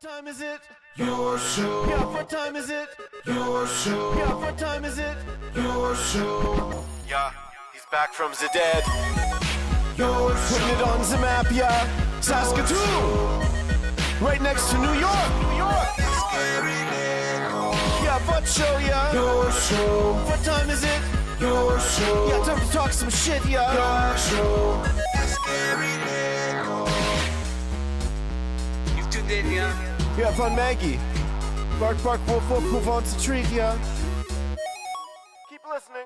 What time is it? Your show. Yeah, what time is it? Your show. Yeah, what time is it? Your show. Yeah, he's back from the dead. Your show. Putting it on the map, yeah. Saskatoon. Right next to New York. New York. Yeah, what show, yeah. Your show. What time is it? Your show. Yeah, time to talk some shit, yeah. Your show. You've tuned in, yeah. Yeah, fun Maggie. Bark, bark, wolf, wolf, move on to treat, yeah. Keep listening.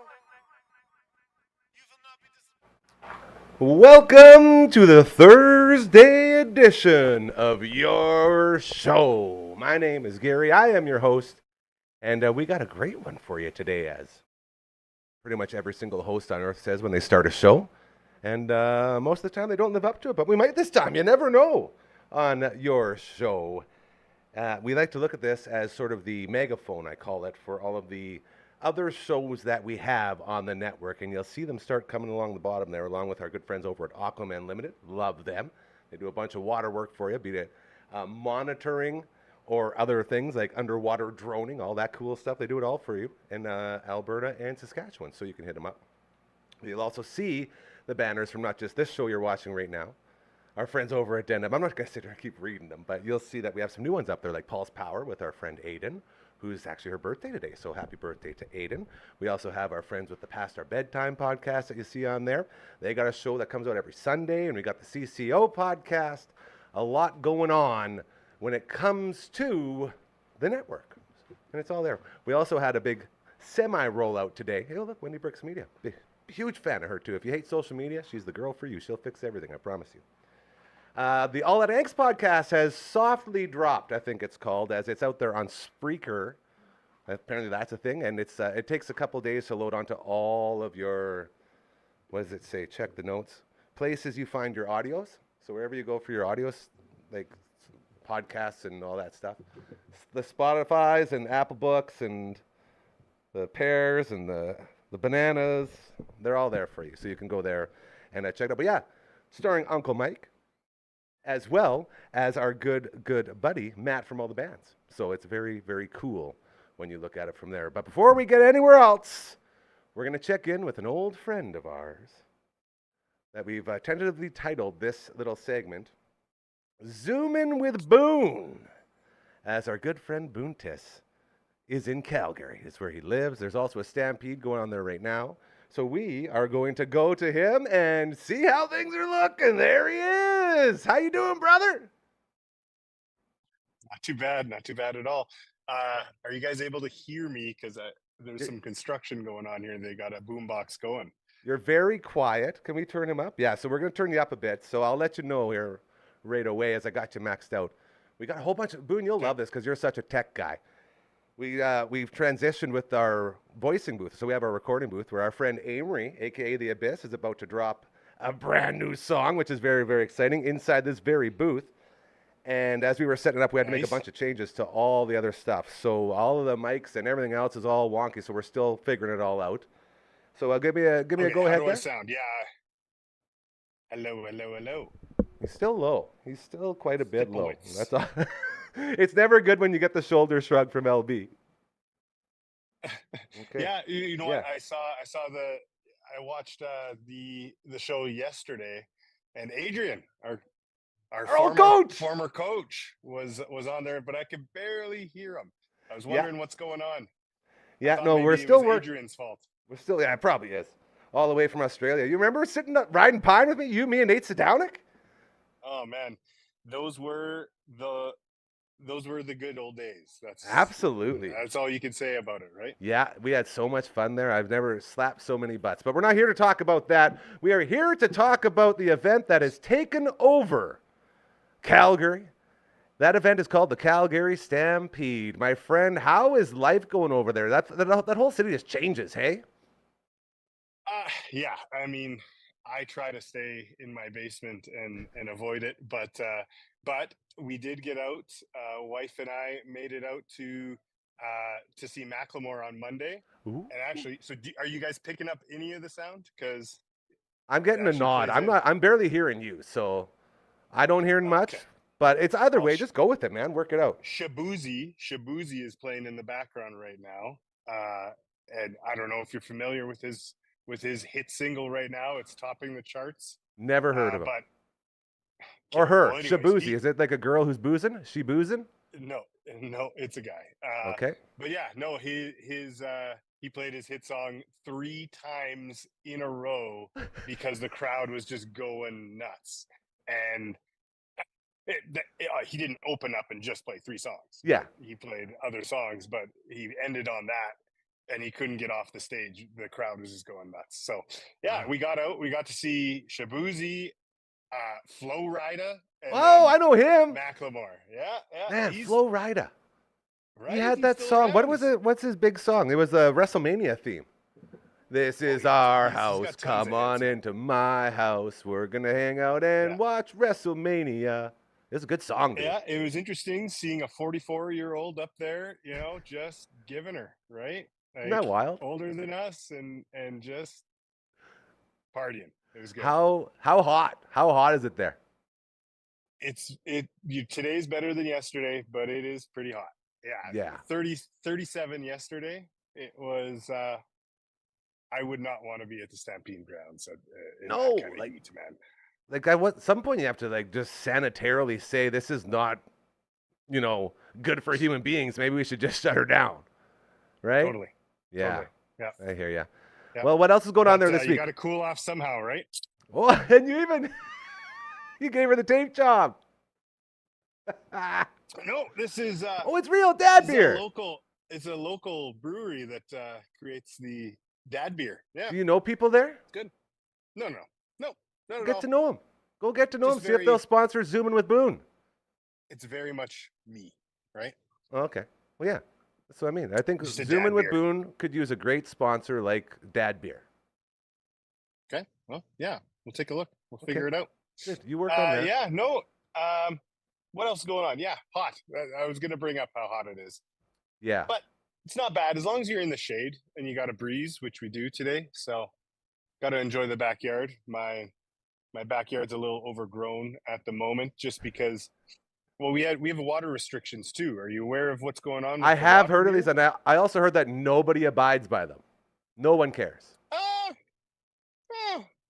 Welcome to the Thursday edition of Your Show. My name is Gary. I am your host, and we got a great one for you today, as pretty much every single host on earth says when they start a show. And most of the time they don't live up to it, but we might this time. You never know on Your Show. We like to look at this as sort of the megaphone, I call it, for all of the other shows that we have on the network. And you'll see them start coming along the bottom there, along with our good friends over at Aquaman Limited. Love them. They do a bunch of water work for you, be it monitoring or other things like underwater droning, all that cool stuff. They do it all for you in Alberta and Saskatchewan, so you can hit them up. You'll also see the banners from not just this show you're watching right now, our friends over at Denim. I'm not going to sit here and keep reading them, but you'll see that we have some new ones up there, like Paul's Power with our friend Aiden, who's actually her birthday today. So happy birthday to Aiden. We also have our friends with the Past Our Bedtime podcast that you see on there. They got a show that comes out every Sunday, and we got the CCO podcast. A lot going on when it comes to the network, and it's all there. We also had a big semi-rollout today. Hey, look, Wendy Bricks Media. Huge fan of her, too. If you hate social media, she's the girl for you. She'll fix everything, I promise you. The All That Angst podcast has softly dropped, I think it's called, as it's out there on Spreaker. Apparently that's a thing, and it's it takes a couple days to load onto all of your, what does it say? Check the notes. Places you find your audios. So wherever you go for your audios, like podcasts and all that stuff. The Spotifys and Apple Books and the pears and the bananas, they're all there for you. So you can go there and check it out. But yeah, starring Uncle Mike, as well as our good buddy, Matt from all the bands. So it's very, very cool when you look at it from there. But before we get anywhere else, we're going to check in with an old friend of ours that we've tentatively titled this little segment, Zoom In with Boone, as our good friend Boone Tiss is in Calgary. It's where he lives. There's also a stampede going on there right now. So we are going to go to him and see how things are looking. There he is. How you doing, brother? Not too bad at all. Are you guys able to hear me? Because there's some construction going on here. They got a boombox going. You're very quiet. Can we turn him up? Yeah, so we're going to turn you up a bit. So I'll let you know here right away as I got you maxed out. We got a whole bunch of, Boone, you'll love this because you're such a tech guy. We've transitioned with our voicing booth. So we have our recording booth where our friend Amory, a.k.a. The Abyss, is about to drop a brand new song, which is very, very exciting, inside this very booth. And as we were setting it up, we had to make a bunch of changes to all the other stuff. So all of the mics and everything else is all wonky, so we're still figuring it all out. So give me a go ahead How do I there. sound? Yeah. Hello. He's still low. He's still quite a bit low. Points. That's all. It's never good when you get the shoulder shrug from LB. Okay. Yeah, you know Yeah. what? I watched the show yesterday, and Adrian, our old coach! former coach, was on there, but I could barely hear him. I was wondering what's going on. Yeah, Thought no, maybe we're it still was working. Adrian's fault. We're still, yeah, it probably is. All the way from Australia. You remember sitting up riding pine with me? You, me, and Nate Sadownik? Oh man, those were the good old days. Absolutely. That's all you can say about it, right? Yeah, we had so much fun there. I've never slapped so many butts. But we're not here to talk about that. We are here to talk about the event that has taken over Calgary. That event is called the Calgary Stampede. My friend, how is life going over there? That whole city just changes, hey? Yeah, I mean, I try to stay in my basement and avoid it, but we did get out. Wife and I made it out to see Macklemore on Monday. Ooh. And actually, so are you guys picking up any of the sound? Because I'm getting a nod. I'm barely hearing you, so I don't hear much. Okay. But it's either Well, way. Just go with it, man. Work it out. Shabuzi is playing in the background right now, and I don't know if you're familiar with his hit single right now. It's topping the charts. Never heard of him. But Or okay, her. well, anyways, Shabuzi. Is it like a girl who's boozing? She boozing? no, it's a guy. Okay. But yeah, no, he played his hit song 3 times in a row because the crowd was just going nuts, and he didn't open up and just play 3 songs. Yeah. He played other songs, but he ended on that, and he couldn't get off the stage. The crowd was just going nuts. So yeah, we got out. We got to see Shabuzi, Flo Rida. Oh, I know him. Macklemore. Yeah. Man, Flo Rida. Right? He had He's that still song. What around. was it? What's his big song? It was the WrestleMania theme. This is our he's got house. tons Come of on hits. into my house. We're gonna hang out and Yeah. watch WrestleMania. It's a good song, dude. Yeah, it was interesting seeing a 44-year-old up there, just giving her, right? Isn't that wild? Older than us and just partying. It was good. How hot? How hot is it there? Today's better than yesterday, but it is pretty hot. Yeah. 37 yesterday. It was I would not want to be at the Stampede grounds in No, that kind of like- heat, man. Like at some point you have to like just sanitarily say this is not, good for human beings. Maybe we should just shut her down, right? Totally. Yeah. Totally. Yeah. I hear you. Yeah. Well, what else is going on there this You week? got to cool off somehow, right? Oh, and you gave her the tape job. No, this is Oh, it's real dad it's beer. It's a local brewery that creates the dad beer. Yeah. Do you know people there? No, not at Get all. to know them. Go get to know them. Just See if they'll sponsor Zooming with Boone. It's very much me, right? Oh, okay. Well, yeah. That's what I mean. I think Just a Zooming dad with beer. Boone could use a great sponsor like Dad Beer. Okay. Well, yeah. We'll take a look. We'll Okay. figure it out. Good. You work on that. Yeah. No. What else is going on? Yeah, hot. I was gonna bring up how hot it is. Yeah. But it's not bad as long as you're in the shade and you got a breeze, which we do today. So, got to enjoy the backyard. My backyard's a little overgrown at the moment, just because. Well, we have water restrictions too. Are you aware of what's going on? With I the have water heard of here? these, and I also heard that nobody abides by them. No one cares.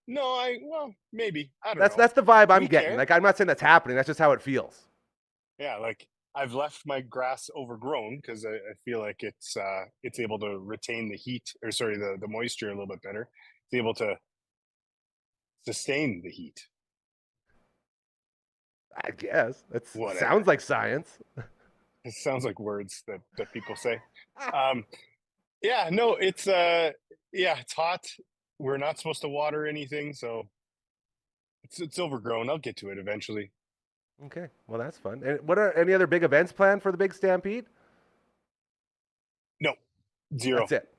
No, maybe. I don't know. That's the vibe I'm We getting. care. Like, I'm not saying that's happening. That's just how it feels. Yeah, like I've left my grass overgrown because I feel like it's able to retain the heat, or sorry, the moisture a little bit better. It's able to sustain the heat. I guess. That Whatever. sounds like science. It sounds like words that people say. Yeah, no, it's hot. We're not supposed to water anything, so it's overgrown. I'll get to it eventually. Okay. Well, that's fun. And what are any other big events planned for the big Stampede? No, zero. That's it.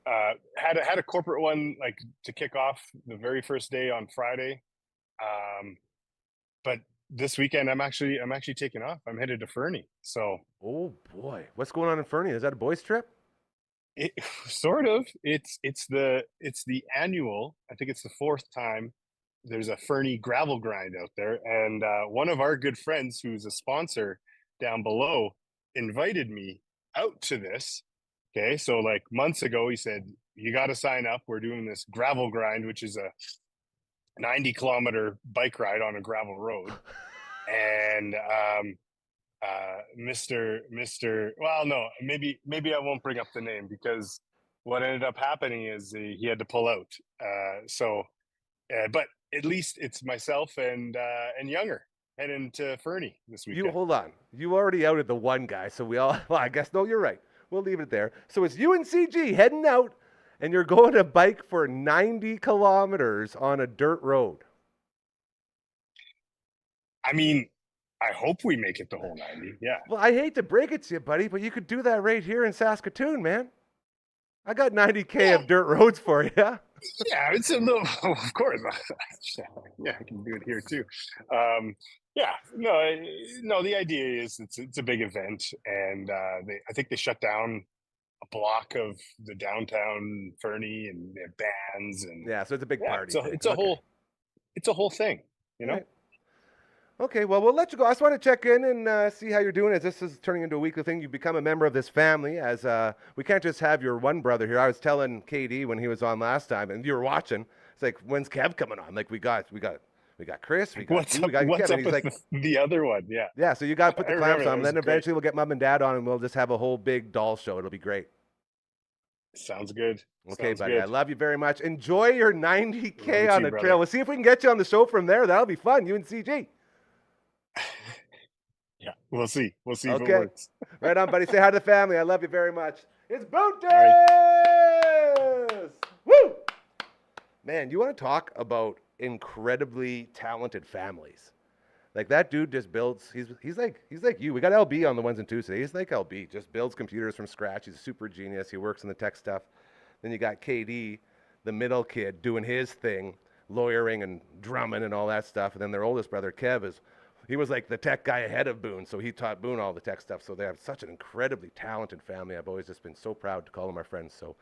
Had a corporate one like to kick off the very first day on Friday, but this weekend I'm actually taking off. I'm headed to Fernie, so Oh boy, what's going on in Fernie? Is that a boys' trip? it sort of it's the annual. I think it's the 4th time. There's a Fernie gravel grind out there, and one of our good friends who's a sponsor down below invited me out to this. Okay, so like months ago, he said, you got to sign up. We're doing this gravel grind, which is a 90-kilometer bike ride on a gravel road. And well, no, maybe I won't bring up the name, because what ended up happening is he had to pull out. But at least it's myself and Younger heading to Fernie this weekend. You hold on. You already outed the one guy, so we all. Well, I guess no. You're right. We'll leave it there. So it's you and CG heading out, and you're going to bike for 90 kilometers on a dirt road. I mean, I hope we make it the whole 90. Yeah. Well, I hate to break it to you, buddy, but you could do that right here in Saskatoon, man. I got 90K of dirt roads for you. Yeah, it's a little, of course. Yeah, I can do it here too. Yeah, no. The idea is it's a big event, and I think they shut down a block of the downtown Fernie, and they have bands, and Yeah, so it's a big party. So thing. it's a Okay. whole thing, you know. Right. Okay, well, we'll let you go. I just want to check in and see how you're doing. As this is turning into a weekly thing, you become a member of this family. As we can't just have your one brother here. I was telling KD when he was on last time, and you were watching. It's like, when's Kev coming on? Like we got Chris, we got What's you, up? we got What's Kev, up and he's with like, the other one? Yeah, yeah. So you got to put I the clamps remember that. on, It and was then great. eventually we'll get mom and dad on, and we'll just have a whole big doll show. It'll be great. Sounds good. Okay, Sounds buddy. good. I love you very much. Enjoy your 90K Love you on too, the brother. trail. We'll see if we can get you on the show from there. That'll be fun. You and CG. Yeah, we'll see. We'll see if it Okay. works. Right on, buddy. Say hi to the family. I love you very much. It's Boot Days! All Woo! Man, you want to talk about incredibly talented families? Like that dude just builds. He's like you. We got LB on the ones and twos today. He's like LB, just builds computers from scratch. He's a super genius. He works in the tech stuff. Then you got KD, the middle kid, doing his thing, lawyering and drumming and all that stuff. And then their oldest brother Kev he was like the tech guy ahead of Boone, so he taught Boone all the tech stuff. So they have such an incredibly talented family. I've always just been so proud to call them our friends. So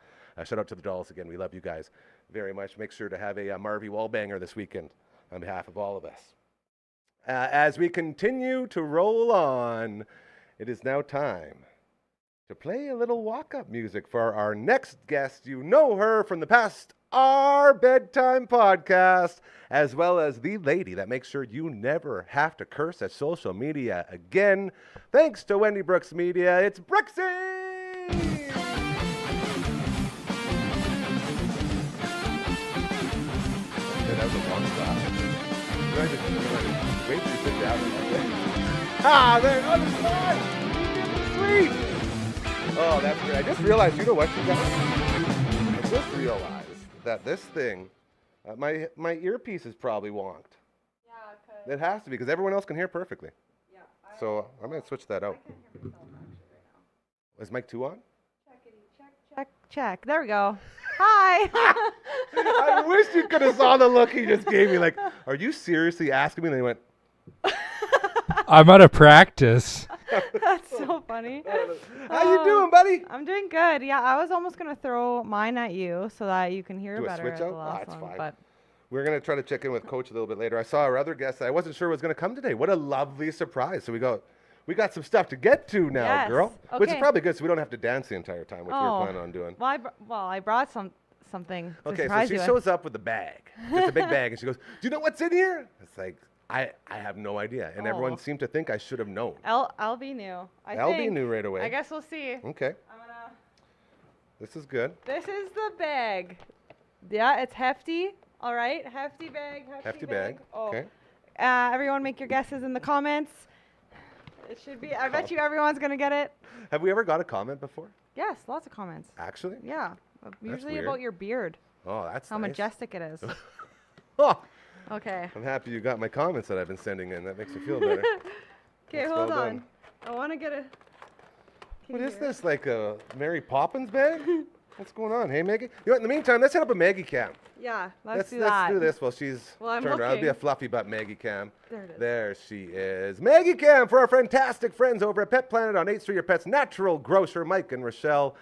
shout out to the Dolls again. We love you guys very much. Make sure to have a Marvy Wallbanger this weekend on behalf of all of us. As we continue to roll on, it is now time to play a little walk-up music for our next guest. You know her from the past, our bedtime podcast, as well as the lady that makes sure you never have to curse at social media again. Thanks to Wendy Brooks Media, it's Brooksy! Okay, that was a long stop. Wait till you sit down and there. Oh, the sweet! Oh, that's great. I just realized, you know what, you guys? I just realized that this thing, my earpiece is probably wonked. Yeah, because It has to be, because everyone else can hear perfectly. yeah, So I'm going to switch that out. I can hear myself actually right now. Is mic 2 on? Check. There we go. Hi. I wish you could have saw the look he just gave me. Like, are you seriously asking me? And then he went, I'm out of practice. That's so funny. how you doing, buddy? I'm doing good. Yeah, I was almost gonna throw mine at you so that you can hear Do a better switch at the out? last It's one. fine. But We're going to try to check in with Coach a little bit later. I saw our other guest that I wasn't sure was going to come today. What a lovely surprise. So we got some stuff to get to now, Yes. girl. Which is Okay. probably good so we don't have to dance the entire time, which we were Oh. planning on doing. well, I brought something to Okay, so surprise she you with. shows up with a bag. Just a big bag. And she goes, do you know what's in here? It's like, I have no idea. And everyone Oh. seemed to think I should have known. LB knew. I LB think. knew right away. I guess we'll see. Okay, I'm gonna. this is good. This is the bag. Yeah, it's hefty. All right, hefty bag. Hefty bag. Oh. Okay. Everyone make your guesses in the comments. It should be, I bet you everyone's going to get it. Have we ever got a comment before? Yes, lots of comments. Actually? Yeah, usually weird. about your beard, Oh, that's how nice. majestic it is. Oh, Okay. I'm happy you got my comments that I've been sending in. That makes me feel better. Okay, That's hold well on. done. I want to get a. What is this, like a Mary Poppins bag? What's going on? Hey, Maggie? You know what, in the meantime, let's set up a Maggie cam. Yeah, let's do Let's that. do this while she's Well, I'm turned around. It'll be a looking. fluffy butt Maggie cam. There it is. There she is. Maggie cam for our fantastic friends over at Pet Planet on 8th Street, your pet's natural grocer, Mike and Rochelle,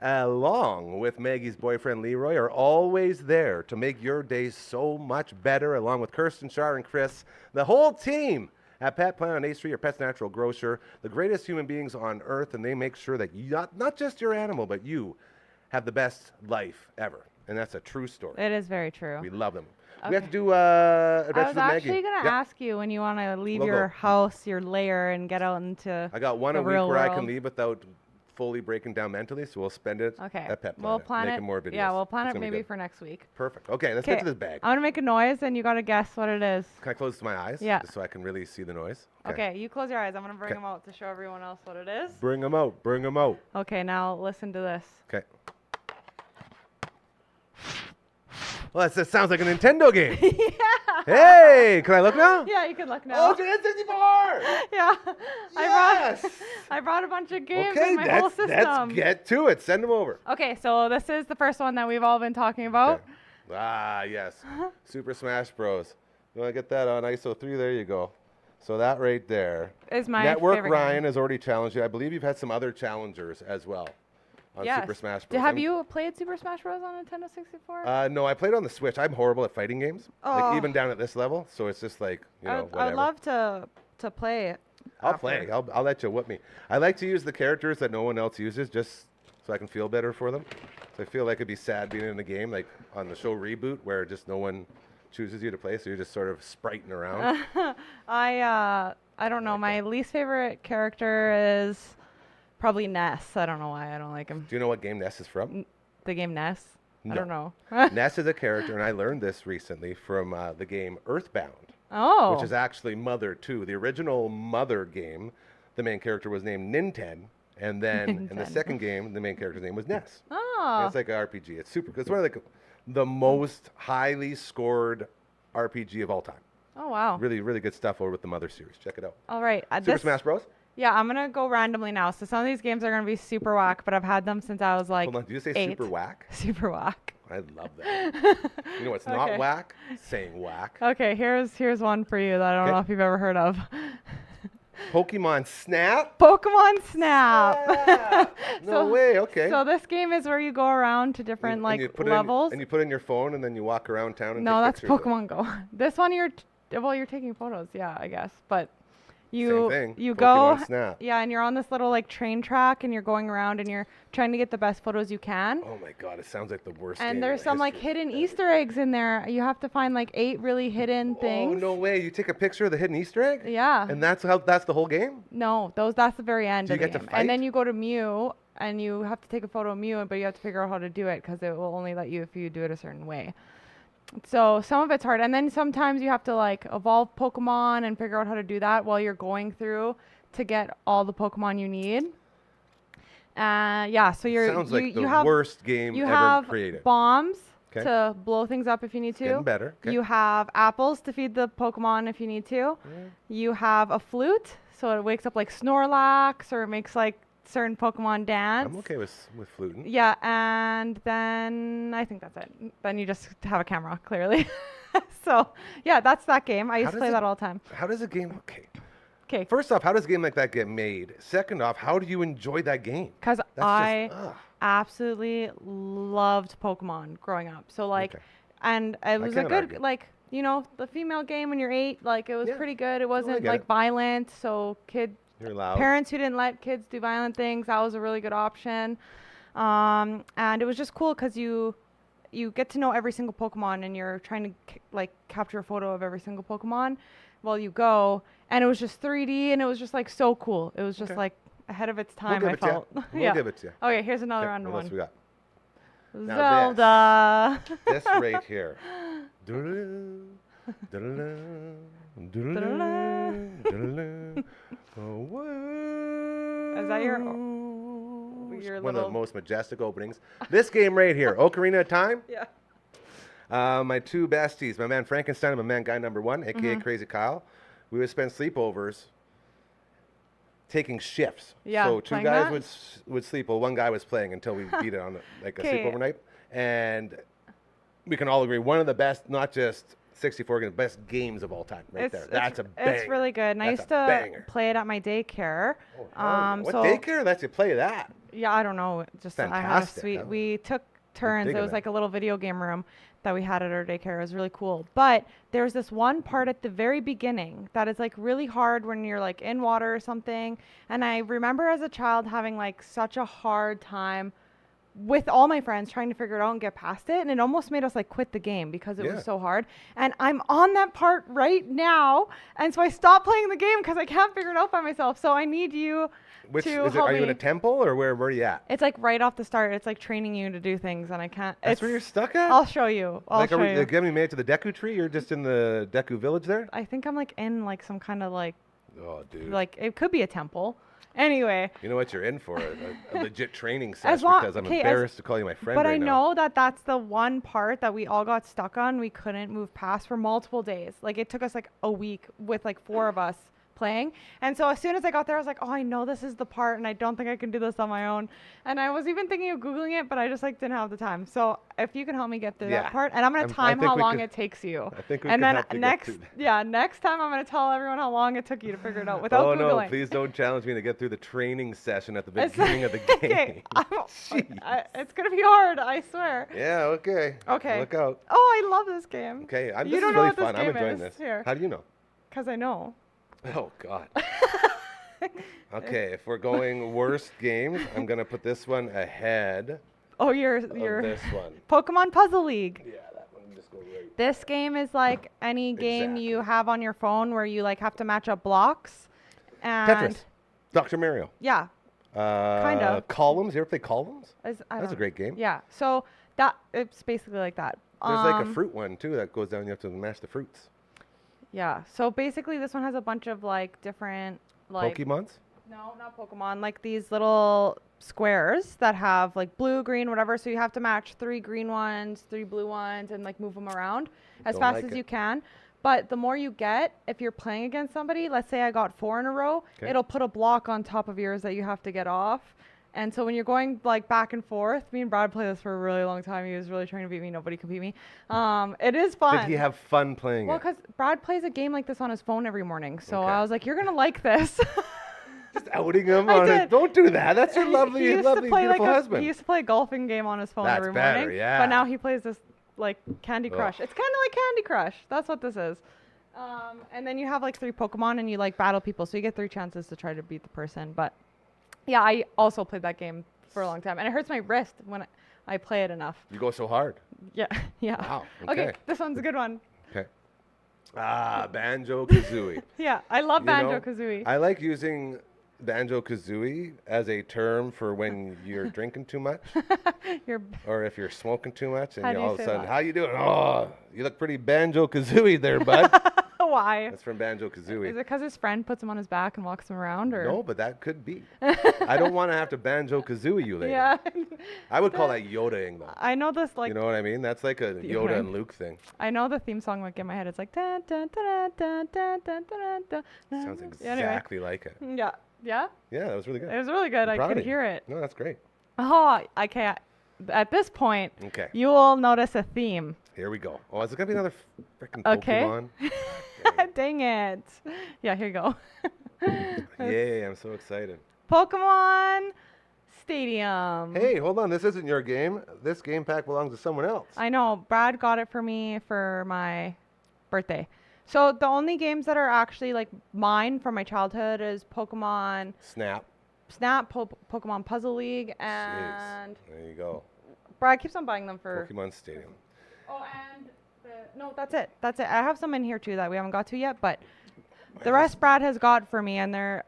along with Maggie's boyfriend Leroy, are always there to make your days so much better, along with Kirsten, Shar, and Chris. The whole team at Pet Planet on 8th Street, your pet's natural grocer, the greatest human beings on earth, and they make sure that you, not just your animal, but you have the best life ever. And that's a true story. It is very true. We love them. We have to Okay. do I Adventures was with Maggie. actually going to Yep. ask you when you want to leave We'll your go. house, your lair, and get out into. I got one the a week real where I world. can leave without fully breaking down mentally, so we'll spend it Okay. at Pet Planet. We'll plan making it. more videos. Yeah, we'll plan It's it gonna be maybe good. for next week. Perfect. Okay, let's get to this bag. I'm going to make a noise, and you got to guess what it is. Can I close my eyes? Yeah. Just so I can really see the noise. Okay, you close your eyes. I'm going to bring Okay. them out to show everyone else what it is. Bring them out. Bring them out. Okay, now listen to this. Okay. Well, that sounds like a Nintendo game. Yeah. Hey, can I look now? Yeah, you can look now. Oh, it's an N64. Yeah. Yes. I brought a bunch of games Okay, in my whole system. let's get to it. Send them over. Okay, so this is the first one that we've all been talking about. Okay. Ah, yes. Super Smash Bros. You want to get that on ISO 3? There you go. So that right there. Is my Network favorite Ryan game. has already challenged you. I believe you've had some other challengers as well. on Yes. Super Smash Bros. Have you played Super Smash Bros. On Nintendo 64? No, I played on the Switch. I'm horrible at fighting games, Oh. like even down at this level. So it's just like, you know, I whatever. would love to play it. I'll after. play. I'll let you whoop me. I like to use the characters that no one else uses, just so I can feel better for them. So I feel like it'd be sad being in the game, like on the show Reboot, where just no one chooses you to play, so you're just sort of spriting around. I don't know. My least favorite character is probably Ness. I don't know why I don't like him. Do you know what game Ness is from? The game Ness? I don't know. Ness is a character, and I learned this recently from the game Earthbound, Oh. which is actually Mother 2. The original Mother game, the main character was named Ninten, and then in the Ninten. second game, the main character's name was Ness. Oh. And it's like an RPG. It's super. It's one of the most highly scored RPG of all time. Oh, wow. Really, really good stuff over with the Mother series. Check it out. All right. Super Smash Bros. Yeah, I'm going to go randomly now. So some of these games are going to be super whack, but I've had them since I was like Hold on. Did you say 8. super whack? Super whack. I love that. You know what's not Okay. whack? Saying whack. Okay, here's one for you that I don't know Okay. if you've ever heard of. Pokemon Snap. Pokemon Snap. No way. Okay. So this game is where you go around to different And like you put levels. and you put in your phone, and then you walk around town and No, take that's pictures of it. Pokemon Go. This one you're taking photos, yeah, I guess. But you Same thing. you Pokemon go Snap. yeah, and you're on this little like train track and you're going around and you're trying to get the best photos you can. Oh my God! It sounds like the worst. game And in there's the some like history hidden of Easter eggs in there. You have to find like 8 really hidden Oh things. no way! You take a picture of the hidden Easter egg. Yeah. And that's the whole game. No, that's the very end Do of you the get to game. And then fight? you go to Mew and you have to take a photo of Mew, but you have to figure out how to do it because it will only let you if you do it a certain way. So some of it's hard, and then sometimes you have to like evolve Pokemon and figure out how to do that while you're going through to get all the Pokemon you need. Yeah, so Sounds like you the have worst game you ever have created. bombs 'Kay. to blow things up if you need to. Getting better. 'Kay. You have apples to feed the Pokemon if you need to. You have a flute, so it wakes up like Snorlax or it makes like certain Pokemon dance. I'm okay with fluting. Yeah, and then I think that's it. Then you just have a camera, clearly. So yeah, that's that game. I used to does play it- that all the time. How does a game? Okay. Okay, First off, how does a game like that get made? Second off, how do you enjoy that game? because That's I just, ugh. absolutely loved Pokemon growing up. So like, Okay. and it was a can't good argue. like, you know, the female game when you're 8, like it was Yeah. pretty good. It wasn't get like it. violent, so You're loud. parents who didn't let kids do violent things, that was a really good option. And it was just cool because you get to know every single Pokemon and you're trying to like capture a photo of every single Pokemon while you go. And it was just 3D and it was just like so cool. It was just Okay. like ahead of its We'll time, give I it to you. felt. We'll give it to you. Okay, here's another Okay, random what else one. we got? Now Zelda. This right here. Doodle-doo, doodle-doo, doodle-doo, doodle-doo. Oh, whoa. Is that your One of the little- most majestic openings. This game right here, Ocarina of Time. Yeah. My two besties, my man Frankenstein and my man Guy Number One, aka Mm-hmm. Crazy Kyle. We would spend sleepovers taking shifts. Yeah, So two playing guys that? would sleep while one guy was playing until we beat it on like a 'Kay. sleepover night. And we can all agree one of the best, not just 64 games, best games of all time right there. That's a banger. It's really good. And I That's used a to banger. play it at my daycare. Oh, hell yeah. What so daycare lets you play that? yeah, I don't know. Just I had a Fantastic. sweet. We took turns. It digging was that. like a little video game room that we had at our daycare. It was really cool. But there's this one part at the very beginning that is like really hard when you're like in water or something. And I remember as a child having like such a hard time with all my friends trying to figure it out and get past it, and it almost made us like quit the game because it Yeah. was so hard. And I'm on that part right now, and so I stopped playing the game because I can't figure it out by myself. So I need you Which to is it? help Are you in me. a temple or where are you at? It's like right off the start. It's like training you to do things, and I can't. That's it's, where you're stuck at? I'll show you. I'll like, show you. Like, have you made it to the Deku tree? You're just in the Deku village there? I think I'm like in like some kind of like Oh, dude. it could be a temple. Anyway, You know what you're in for? A legit training session long- because I'm okay, embarrassed to call you my friend but right I now. know that that's the one part that we all got stuck on. We couldn't move past for multiple days. Like it took us like a week with like 4 of us playing. And so as soon as I got there, I was like, oh, I know this is the part, and I don't think I can do this on my own. And I was even thinking of Googling it, but I just like didn't have the time. So if you can help me get through Yeah. that part, and I'm going to time think how we long could- it takes you. I think we And can then help you get next, through that. yeah, next time I'm going to tell everyone how long it took you to figure it out without Oh Googling. no! Please don't challenge me to get through the training session at the It's- beginning of the okay, game. it's going to be hard, I swear. Yeah. Okay. Okay. Look out. Oh, I love this game. Okay. You This don't is know really what this fun. I'm game enjoying is. this. Here. How do you know? Because I know. Oh God. Okay. If we're going worst games, I'm gonna put this one ahead Oh, of you're this one. Pokemon Puzzle League. Yeah, that one. Just go right. This game is like any game you Exactly. have on your phone where you like have to match up blocks. And Tetris. Dr. Mario. Yeah. Kinda. Columns. You ever play Columns? I That's a don't- great game. Yeah. So that it's basically like that. There's like a fruit one too that goes down. You have to match the fruits. Yeah. So basically, this one has a bunch of like different like. Pokemons. No, not Pokemon. Like these little squares that have like blue, green, whatever. So you have to match 3 green ones, 3 blue ones, and like move them around as Don't fast like as it. you can. But the more you get, if you're playing against somebody, let's say I got 4 in a row, 'Kay. it'll put a block on top of yours that you have to get off. And so when you're going like back and forth, me and Brad played this for a really long time. He was really trying to beat me. Nobody could beat me. It is fun. Did he have fun playing Well, it? because Brad plays a game like this on his phone every morning. So Okay. I was like, you're going to like this. Just outing him I on it. did. Don't do that. That's your He lovely, used to lovely, play, beautiful like, husband. He used to play a golfing game on his phone That's every better, morning. yeah. But now he plays this like Candy Crush. Ugh. It's kind of like Candy Crush. That's what this is. And then you have like 3 Pokemon and you like battle people. So you get 3 chances to try to beat the person. But yeah, I also played that game for a long time. And it hurts my wrist when I play it enough. You go so hard. Yeah. Yeah. Wow. Okay. Okay. This one's a good one. Okay. Banjo Kazooie. Yeah. I love You know, Banjo-Kazooie. I like using Banjo Kazooie as a term for when you're drinking too much, You're or if you're smoking too much, and How you do you all of a say sudden, that? how you doing? Oh, you look pretty Banjo Kazooie there, bud. why? That's from Banjo Is Kazooie. it because his friend puts him on his back and walks him around, or? No, but that could be. I don't want to have to Banjo Kazooie you later. Yeah. I would call that Yodaing though. I know this like You know what I mean? That's like a Yoda Yodaing. and Luke thing. I know the theme song like in my head. It's like dun, dun, dun, dun, dun, dun, dun, dun, dun. Sounds Anyway. exactly like it. Yeah. Yeah. Yeah, that was really It good. was really good. I proud could of you. hear it. No, that's great. Oh, okay. At this point, Okay, you will notice a theme. here we go. Oh, is it gonna be another freaking Okay. Pokemon? Dang it. Yeah, here you go. Yay! I'm so excited. Pokemon Stadium. Hey, hold on. This isn't your game. This game pack belongs to someone else. I know. Brad got it for me for my birthday. So the only games that are actually like mine from my childhood is Pokemon Snap. Snap, Pokemon Puzzle League, Jeez. and There you go. Brad keeps on buying them for. Pokemon Stadium. Oh, and no, that's it. That's it. I have some in here too that we haven't got to yet, but the rest Brad has got for me, and they're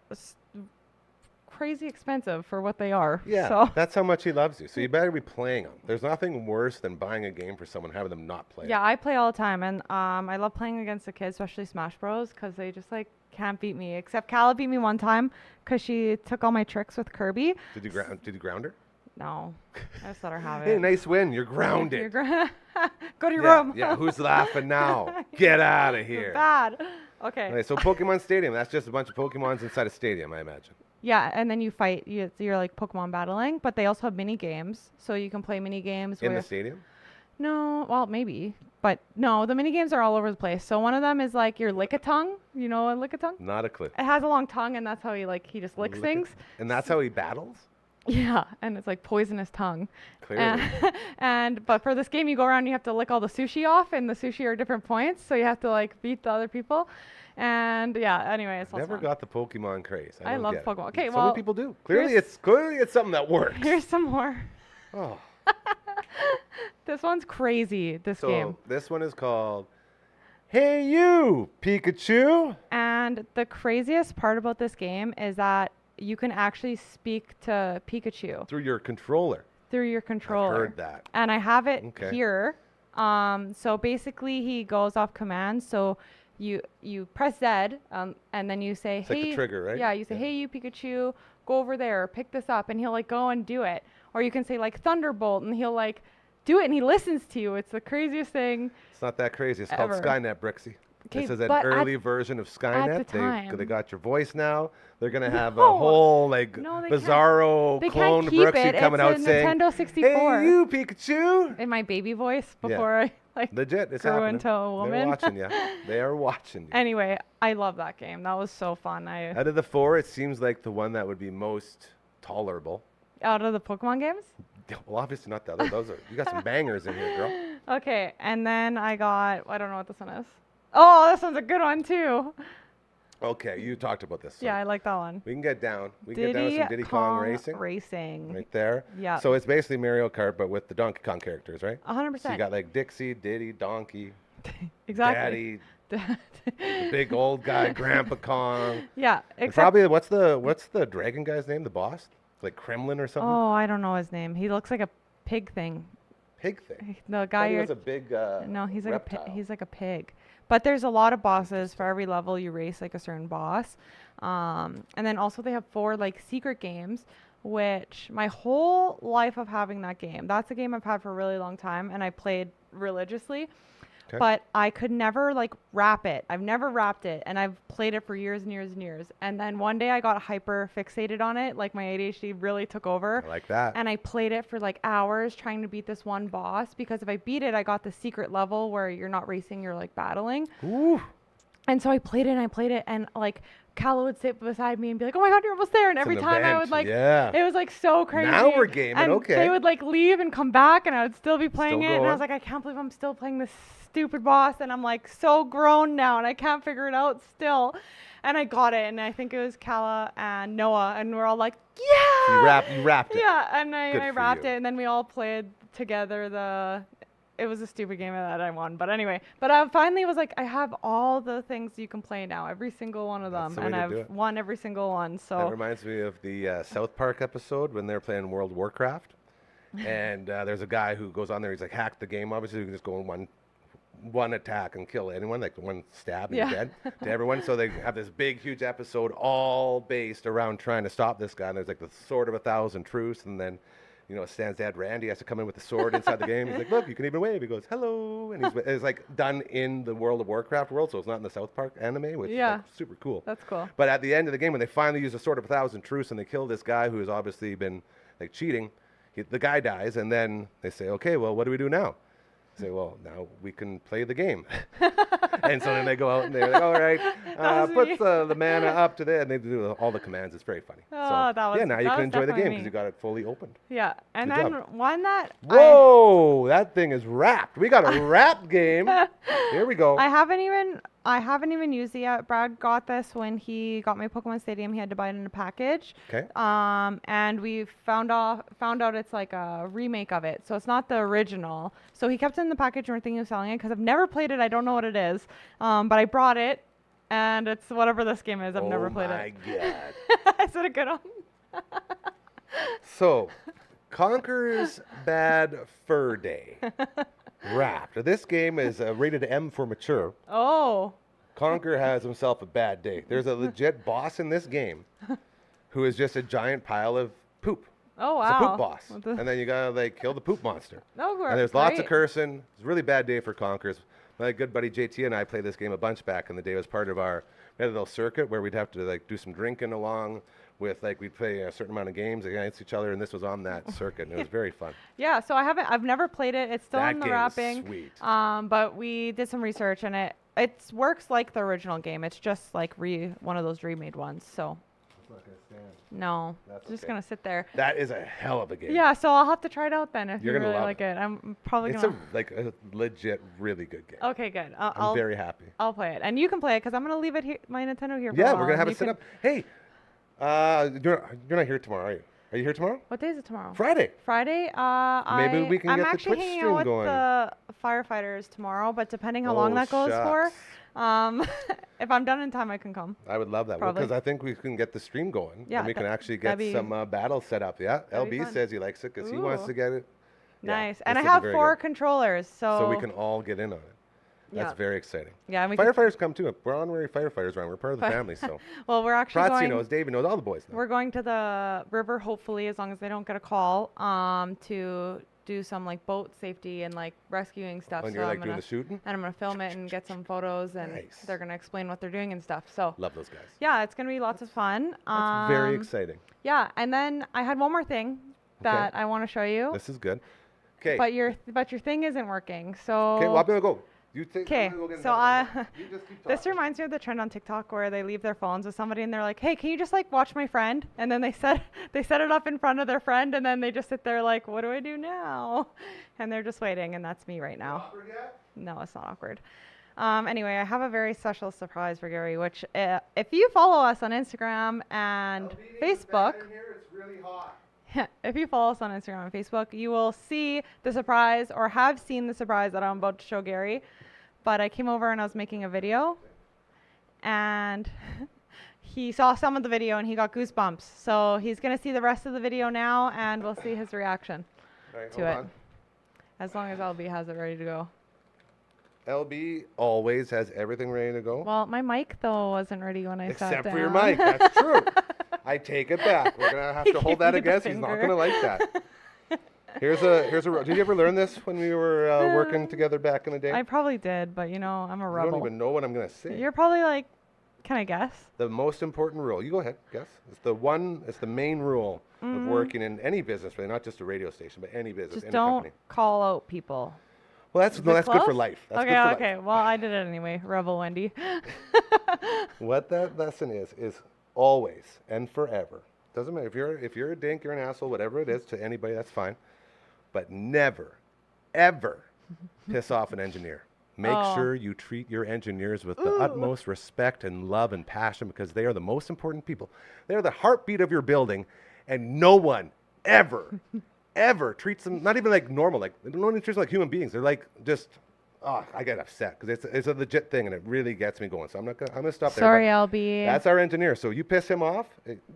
crazy expensive for what they are. Yeah, So that's how much he loves you. So you better be playing them. There's nothing worse than buying a game for someone and having them not play. yeah, I play all the time, and I love playing against the kids, especially Smash Bros, because they just like can't beat me. Except Calla beat me one time because she took all my tricks with Kirby. Did you ground her? No, I just let her have it. Hey, nice win. You're You're grounded. Go to your Yeah, room. yeah. Who's laughing now? Get out of You're here. bad. Okay. Okay, so Pokemon Stadium. That's just a bunch of Pokemons inside a stadium, I imagine. Yeah, and then you fight. You're like Pokemon battling, but they also have mini games, so you can play mini games. In where the stadium? No, well maybe, but no, the mini games are all over the place. So one of them is like your Lickitung. You know a Lickitung? Not a clue. It has a long tongue, and that's how he just licks things. And that's how he battles? Yeah, and it's like poisonous tongue. Clearly. But for this game, you go around, you have to lick all the sushi off, and the sushi are different points, so you have to like beat the other people. And yeah, anyway, it's lots Never of fun. got the Pokemon craze. I don't love get it. Pokemon. Okay, so well, many people do. Clearly here's- it's something that works. Here's some more. Oh. This one's crazy. This So game. this one is called Hey You, Pikachu. And the craziest part about this game is that you can actually speak to Pikachu Through your controller. through your controller. I've heard that. And I have it Okay. here. So basically he goes off command. So you press Z, and then you say, It's hey, like the trigger, right? Yeah, you say, Yeah. hey, you Pikachu, go over there, pick this up, and he'll like go and do it. Or you can say like Thunderbolt, and he'll like do it, and he listens to you. It's the craziest thing. It's not that crazy. It's Ever. called Skynet, Brixie. This 'Kay, is an but early version of Skynet. the time- They got your voice now. They're gonna have a No. whole like No, they can't. bizarro They clone can't keep Brooksy it. coming It's out a saying, Nintendo 64. "Hey, you Pikachu!" In my baby voice Yeah. before I like Legit, it's grew happening. into a woman. They're watching you. They are watching you. Anyway, I love that game. That was so fun. Out of the 4, it seems like the one that would be most tolerable. Out of the Pokemon games? Well, obviously not the other. Those are you got some bangers in here, girl. Okay, and then I don't know what this one is. Oh, this one's a good one too. Okay, you talked about this. So Yeah, I like that one. we can get down. We can get down to some Diddy Kong racing. Racing. Right there. Yeah. So it's basically Mario Kart, but with the Donkey Kong characters, right? 100%. So you got like Dixie, Diddy, Donkey, exactly. Daddy, the big old guy, Grandpa Kong. Yeah, And except probably what's the dragon guy's name? The boss? Like Kremlin or something? oh, I don't know his name. He looks like a pig thing. Pig thing. The I guy thought he you're was a big no, he's like reptile. he's like a pig. But there's a lot of bosses for every level. You race like a certain boss, and then also they have 4 like secret games, which my whole life of having that game. That's a game I've had for a really long time, and I played religiously. 'Kay. But I could never like wrap it. I've never wrapped it, and I've played it for years and years and years. And then one day I got hyper fixated on it, like my ADHD really took over. I like that. And I played it for like hours trying to beat this one boss, because if I beat it, I got the secret level where you're not racing, you're like battling. Ooh. And so I played it, and like Calla would sit beside me and be like, "Oh my God, you're almost there!" And every an time I event, would like, yeah. it was like so crazy. Now we're gaming, and okay. They would like leave and come back, and I would still be playing Still it. And I going. was like, I can't believe I'm still playing this stupid boss, and I'm like so grown now, and I can't figure it out still. And I got it, and I think it was Calla and Noah, and we're all like, "Yeah!" You wrapped it. Yeah, and Good I for wrapped you. it, and then we all played together. It was a stupid game that I won, but anyway. But I finally was like, I have all the things you can play now, every single one of That's them, the way and to do I've it. won every single one. That So reminds me of the South Park episode when they're playing World of Warcraft. And there's a guy who goes on there, he's like hacked the game. Obviously, you can just go in one attack and kill anyone, like one stab and Yeah. you're dead to everyone. So they have this big, huge episode all based around trying to stop this guy. And there's like the sword of 1,000 truths. And then, Stan's dad, Randy, has to come in with the sword inside the game. He's like, look, you can even wave. He goes, hello. And it's like done in the World of Warcraft world. So it's not in the South Park anime, which is Yeah. like, super cool. that's cool. But at the end of the game, when they finally use the sword of 1,000 truths and they kill this guy who has obviously been like cheating, the guy dies, and then they say, okay, well, what do we do now? They say, well, now we can play the game. And so then they go out and they're like, all right, was me. put the mana up to there, and they do all the commands. It's very funny. Oh, so, that was- yeah, now you that can was enjoy the game definitely because me. you got it fully opened. Yeah, and Good then job. one that Whoa, that thing is wrapped. We got a wrap game. Here we go. I haven't even used it yet. Brad got this when he got my Pokemon Stadium. He had to buy it in a package. Okay. And we found out it's like a remake of it, so it's not the original. So he kept it in the package, and we're thinking of selling it because I've never played it. I don't know what it is. But I brought it, and it's whatever this game is. I've never played it. Oh my God. Is it a good one? So, Conker's Bad Fur Day. Wrapped. This game is rated M for mature. Oh. Conker has himself a bad day. There's a legit boss in this game who is just a giant pile of poop. Oh It's wow. a poop boss. What the- And then you gotta like kill the poop monster. Oh, And there's lots of great. cursing. It's a really bad day for Conkers. My good buddy JT and I played this game a bunch back in the day. It was part of our we had a little circuit where we'd have to like do some drinking along with like we'd play a certain amount of games against each other, and this was on that circuit, and it was very fun. Yeah, so I've never played it. It's still That in the game is wrapping. sweet. But we did some research, and it works like the original game. It's just like one of those remade ones. So no, That's just okay. gonna sit there. That is a hell of a game. Yeah, so I'll have to try it out then if You're you gonna really love like it. I'm probably It's gonna. a legit, really good game. Okay, good. I'm very happy. I'll play it, and you can play it because I'm gonna leave it here, my Nintendo here. For Yeah, a we're while, gonna have and it set you up. Hey, you're not here tomorrow, are you? Are you here tomorrow? What day is it tomorrow? Friday. Friday. Maybe we can I'm get the actually Twitch hanging stream out with going. the firefighters tomorrow, but depending how long Oh, that goes for, shucks. if I'm done in time, I can come. I would love that Probably. because I think we can get the stream going. Yeah, and we can actually get that'd be- some battles set up. Yeah, that'd be LB fun. says he likes it because he wants Ooh. to get it. Yeah, Nice. And I this will be have very 4 good. controllers, So we can all get in on it. That's Yeah. very exciting. Yeah, and we can, Firefighters come too. We're honorary firefighters around. We're part of the family, so. well, we're actually Pratsy going. knows, David knows, all the boys know. We're going to the river, hopefully, as long as they don't get a call, to do some like boat safety and like rescuing stuff. When So you're like I'm doing gonna the shooting? and I'm gonna film it and get some photos, and Nice. they're gonna explain what they're doing and stuff. So Love those guys. yeah, it's gonna be lots of fun. That's very exciting. Yeah, and then I had one more thing that I want to show you. This is good. Okay. But your thing isn't working. So Okay, well, I'm going to go. You take. Okay, I'm gonna go get so another one. You just keep this talking. reminds me of the trend on TikTok where they leave their phones with somebody and they're like, "Hey, can you just like watch my friend?" And then they set it up in front of their friend, and then they just sit there like, "What do I do now?" And they're just waiting, and that's me right now. Awkward yet? No, it's not awkward. Anyway, I have a very special surprise for Gary, which if you follow us on Instagram and Facebook, In here, it's really hot. if you follow us on Instagram and Facebook, you will see the surprise or have seen the surprise that I'm about to show Gary. But I came over and I was making a video, and he saw some of the video and he got goosebumps. So he's going to see the rest of the video now, and we'll see his reaction All right, to hold it. on. As long as LB has it ready to go. LB always has everything ready to go. Well, my mic, though, wasn't ready when I sat Except down. for your mic. That's true. I take it back. We're going to have He to hold gave that me the against. He's not finger. going to like that. Here's a. Did you ever learn this when we were working together back in the day? I probably did, but I'm a You rebel. don't even know what I'm going to say. You're probably like, can I guess? The most important rule. You go ahead. Guess. It's the main rule of working in any business, really, not just a radio station, but any business, Just any don't company. call out people. Well, that's Is no, it that's good for close? life. That's okay, good for okay. life. Well, I did it anyway. Rebel Wendy. What that lesson is always and forever. Doesn't matter if you're a dink, you're an asshole, whatever it is to anybody, that's fine. But never, ever piss off an engineer. Make Oh. sure you treat your engineers with the utmost respect and love and passion, because they are the most important people. They are the heartbeat of your building, and no one ever, ever treats them not even like normal. Like no one treats them like human beings. They're like just. Oh, I get upset because it's a legit thing and it really gets me going. So I'm gonna stop there. Sorry, but LB. That's our engineer. So you piss him off,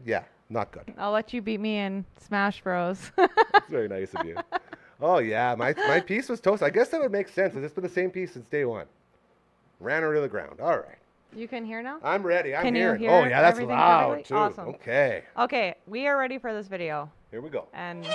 yeah, not good. I'll let you beat me in Smash Bros. That's very nice of you. Oh yeah, my piece was toast. I guess that would make sense. It's been the same piece since day one. Ran her to the ground. All right. You can hear now? I'm ready. I'm Can you hearing. hear Oh yeah, that's everything loud perfectly? too. Awesome. Okay. Okay, we are ready for this video. Here we go. And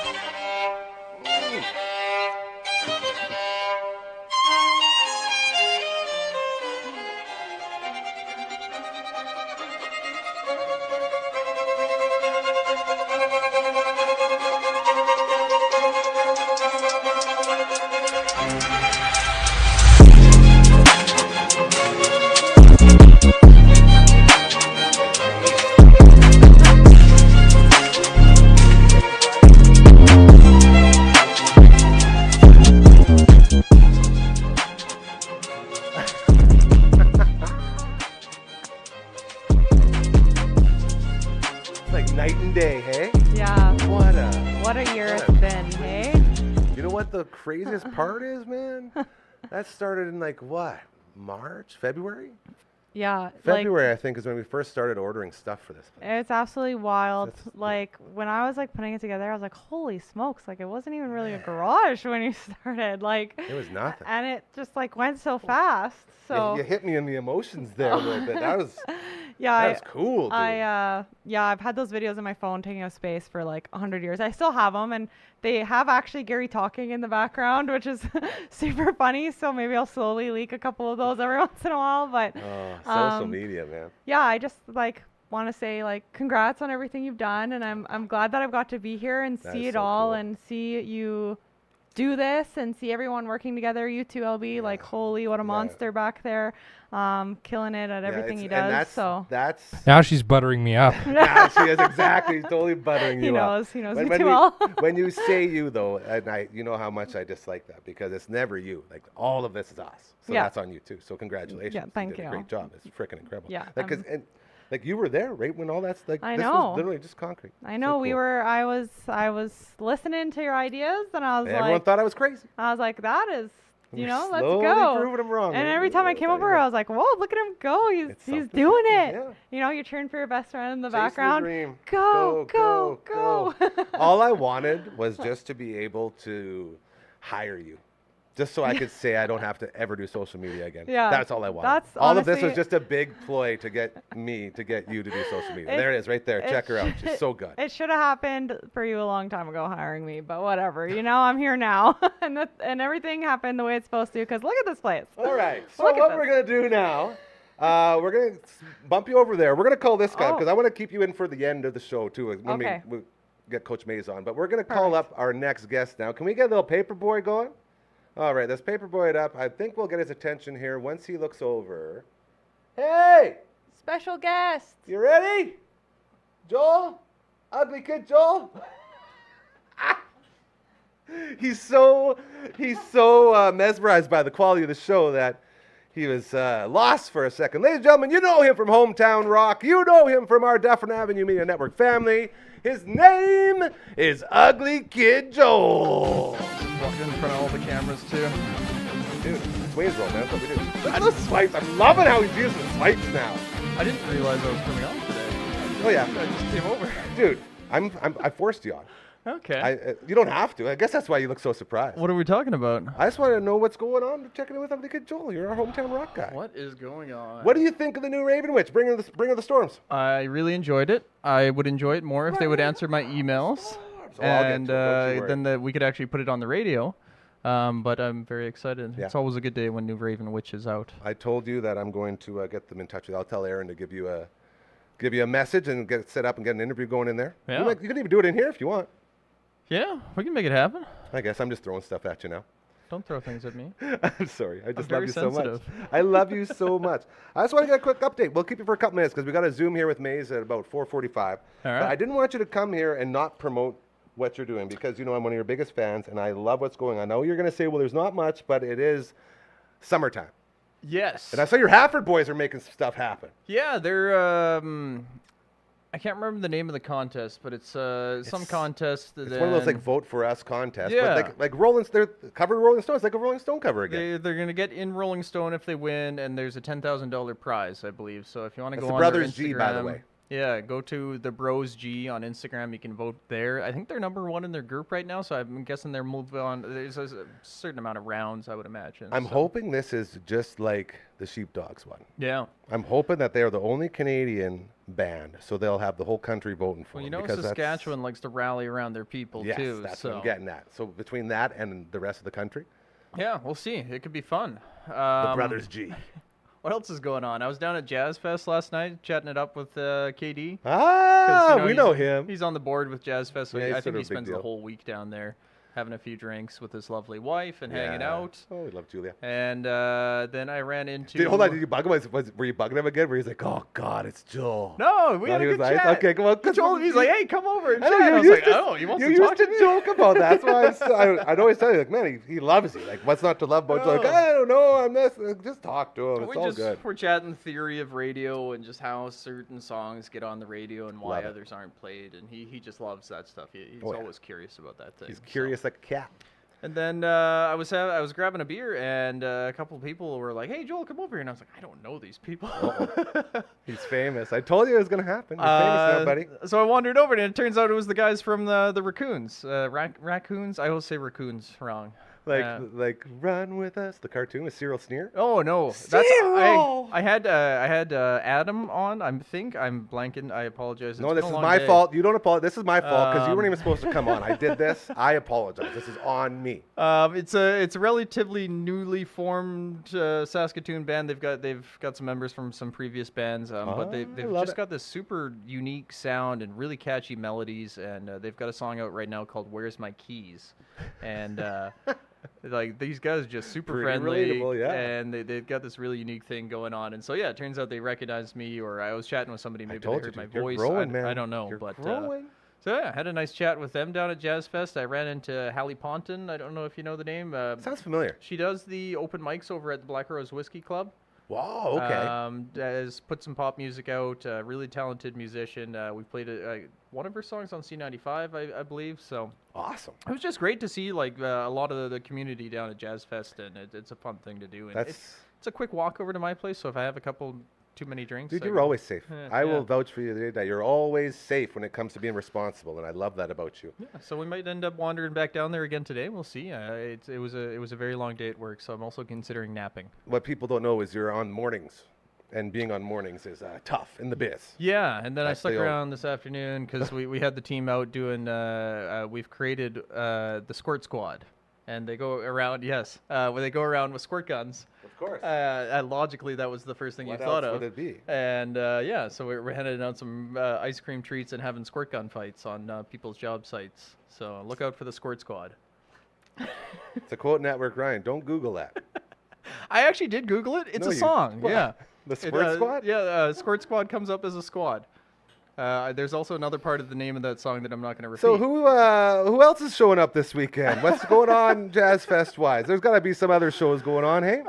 It's like night and day, hey? yeah, What what a year what it's a- been, hey? You know what the craziest part is, man? That started in like what? March, February? Yeah, February, I think, is when we first started ordering stuff for this. like it's absolutely wild. That's- Like when I was like putting it together, I was like, holy smokes! Like it wasn't even really a garage when you started. Like It was nothing. and it just like went so fast. So You hit me in the emotions there a little bit. That was yeah, that was cool, dude. I've had those videos in my phone taking up space for like 100 years. I still have them, and they have actually Gary talking in the background, which is super funny. So maybe I'll slowly leak a couple of those every once in a while. But Oh, social um, media, man. yeah, I just like want to say like congrats on everything you've done, and I'm glad that I've got to be here and That see is it so all cool. and see you do this and see everyone working together. You too, LB, like holy what a monster back there, killing it at everything he and does. So that's Now she's buttering me up. yeah, she is exactly totally buttering he you up. knows me When too well. when you say you though, and you know how much I dislike that because it's never you. Like all of this is us. So Yeah. that's on you too. So congratulations. Yeah, thank did a you. great job. It's freaking incredible. Yeah, Like, and like you were there, right? When all that's like I this know. was literally just concrete. I So know we cool. were. I was listening to your ideas, and I was And everyone like, thought I was crazy. that is, let's Slowly go. proving them wrong. And every time I came over, I was like, whoa, look at him go. He's It's he's something. doing it. Yeah. You know, you're cheering for your best friend in the Chasing the background. dream. Go, go, go. All I wanted was just to be able to hire you Just so I could say I don't have to ever do social media again. Yeah, That's all I want. that's All of this was honestly- just a big ploy to get you to do social media. There it is, right there. Check her out. She's so good. It should have happened for you a long time ago hiring me, but whatever. I'm here now, and everything happened the way it's supposed to. Because look at this place. All right. So Look at what this. we're gonna do now? We're gonna bump you over there. We're gonna call this guy Oh. because I want to keep you in for the end of the show too. When Okay. we get Coach Mays on, but we're gonna call Perfect. up our next guest now. Can we get a little paper boy going? All right, let's paper boy it up. I think we'll get his attention here once he looks over. Hey, Special guest. you ready? Joel? Ugly kid Joel? He's so mesmerized by the quality of the show that he was lost for a second. Ladies and gentlemen, you know him from Hometown Rock. You know him from our Dufferin Avenue Media Network family. His name is Ugly Kid Joel. Walked in front of all the cameras too. Dude, it's Waynesville, man. That's what we do. Look at those swipes. I'm loving how he's using the swipes now. I didn't realize I was coming on today. Oh, yeah. I just came over. Dude, I forced you on. Okay. You don't have to. I guess that's why you look so surprised. What are we talking about? I just want to know what's going on. Checking in with Ugly Kid Joel. You're our Hometown Rock guy. What is going on? What do you think of the new Raven Witch? Bring her the storms. I really enjoyed it. I would enjoy it more if they would answer my emails. So I'll get And to it, don't you worry. then we could actually put it on the radio. But I'm very excited. Yeah. It's always a good day when new Raven Witch is out. I told you that I'm going to get them in touch with you. I'll tell Aaron to give you a message and get it set up and get an interview going in there. Yeah. You can even do it in here if you want. Yeah, we can make it happen. I guess I'm just throwing stuff at you now. Don't throw things at me. I'm sorry. I just love very you so much. sensitive. I love you so much. I just want to get a quick update. We'll keep you for a couple minutes because we got a Zoom here with Maze at about 4:45. All But right. I didn't want you to come here and not promote what you're doing because I'm one of your biggest fans and I love what's going on. I know you're going to say, well, there's not much, but it is summertime. Yes. And I saw your Hafford boys are making stuff happen. Yeah, they're. I can't remember the name of the contest, but it's some contest. It's one of those like vote for us contests. Yeah. But like they're covered Rolling Stones, like a Rolling Stone cover again. They're gonna get in Rolling Stone if they win, and there's a $10,000 prize, I believe. So if you want to That's go the on their Brothers G, by the Instagram- way. Yeah, go to the Bros G on Instagram. You can vote there. I think they're number one in their group right now, so I'm guessing they're moving on. There's a certain amount of rounds, I would imagine. I'm so. hoping this is just like the Sheepdogs one. Yeah. I'm hoping that they are the only Canadian band, so they'll have the whole country voting for Well, you them. know, because Saskatchewan likes to rally around their people yes, too. that's so. what I'm getting at. So between that and the rest of the country, Yeah, we'll see. It could be fun. the Brothers G. What else is going on? I was down at Jazz Fest last night, chatting it up with KD. Ah, 'Cause, we know him. He's on the board with Jazz Fest, so Yeah, he's I sort think of he a big spends the deal. whole week down there, having a few drinks with his lovely wife and hanging Yeah. out. Oh, we love Julia. And then I ran into. Hold on, did you bug him? Were you bugging him again? Where he's like, oh God, it's Joel. No, we No, had he a was good nice? chat. Okay, come on, 'cause He's like, hey, come over and I chat. know, I you was used like, to, oh, he wants you to used talk to to me? joke about that. That's why I'd always tell you, like, man, he loves you. Like, what's not to love about you? Like, Oh. I don't know. I'm just talk to him. It's all good. We're chatting theory of radio and just how certain songs get on the radio and why Love it. others aren't played, and he just loves that stuff. He's Oh, yeah. always curious about that thing. He's so. curious like a cat. And then I was grabbing a beer, and a couple of people were like, "Hey, Joel, come over here." And I was like, "I don't know these people." He's famous. I told you it was going to happen. You're famous now, buddy. So I wandered over, and it turns out it was the guys from the Raccoons. Raccoons? I always say Raccoons wrong. Like run with us, the cartoon with Cyril Sneer. Oh no, Cyril! I had Adam on. I'm blanking. I apologize. It's No, been this a is long my day. fault. You don't apologize. This is my fault because you weren't even supposed to come on. I did this. I apologize. This is on me. It's a relatively newly formed Saskatoon band. They've got some members from some previous bands, but they've love just it. got this super unique sound and really catchy melodies. And they've got a song out right now called "Where's My Keys," and like these guys are just super Pretty friendly, relatable, yeah. and they've got this really unique thing going on. And so yeah, it turns out they recognized me, or I was chatting with somebody, maybe they told heard you, my dude. You're voice. growing, man. I don't know, You're but growing. so yeah, I had a nice chat with them down at Jazz Fest. I ran into Hallie Ponton. I don't know if you know the name. Sounds familiar. She does the open mics over at the Black Rose Whiskey Club. Wow. Okay. Has put some pop music out. Really talented musician. We played one of her songs on C95, I believe. So Awesome. it was just great to see like a lot of the community down at Jazz Fest, and it's a fun thing to do. And That's it's a quick walk over to my place. So if I have a couple too many drinks. Dude, I you're go- always safe. I yeah. will vouch for you today that you're always safe when it comes to being responsible, and I love that about you. Yeah, so we might end up wandering back down there again today. We'll see. It was a very long day at work, so I'm also considering napping. What people don't know is you're on mornings, and being on mornings is tough in the biz. Yeah, and then I That's stuck the old- around this afternoon because we had the team out doing. We've created the Squirt Squad, and they go around. Yes, where they go around with squirt guns. Of course. Logically, that was the first thing What you thought else of. would it be? And yeah, so we're handing out some ice cream treats and having squirt gun fights on people's job sites. So look out for the Squirt Squad. It's a quote Network Ryan. Don't Google that. I actually did Google it. It's No, a you- song. what? Yeah. The Squirt Squad? Yeah, Squirt Squad comes up as a squad. There's also another part of the name of that song that I'm not going to repeat. So who else is showing up this weekend? What's going on Jazz Fest wise? There's got to be some other shows going on, hey?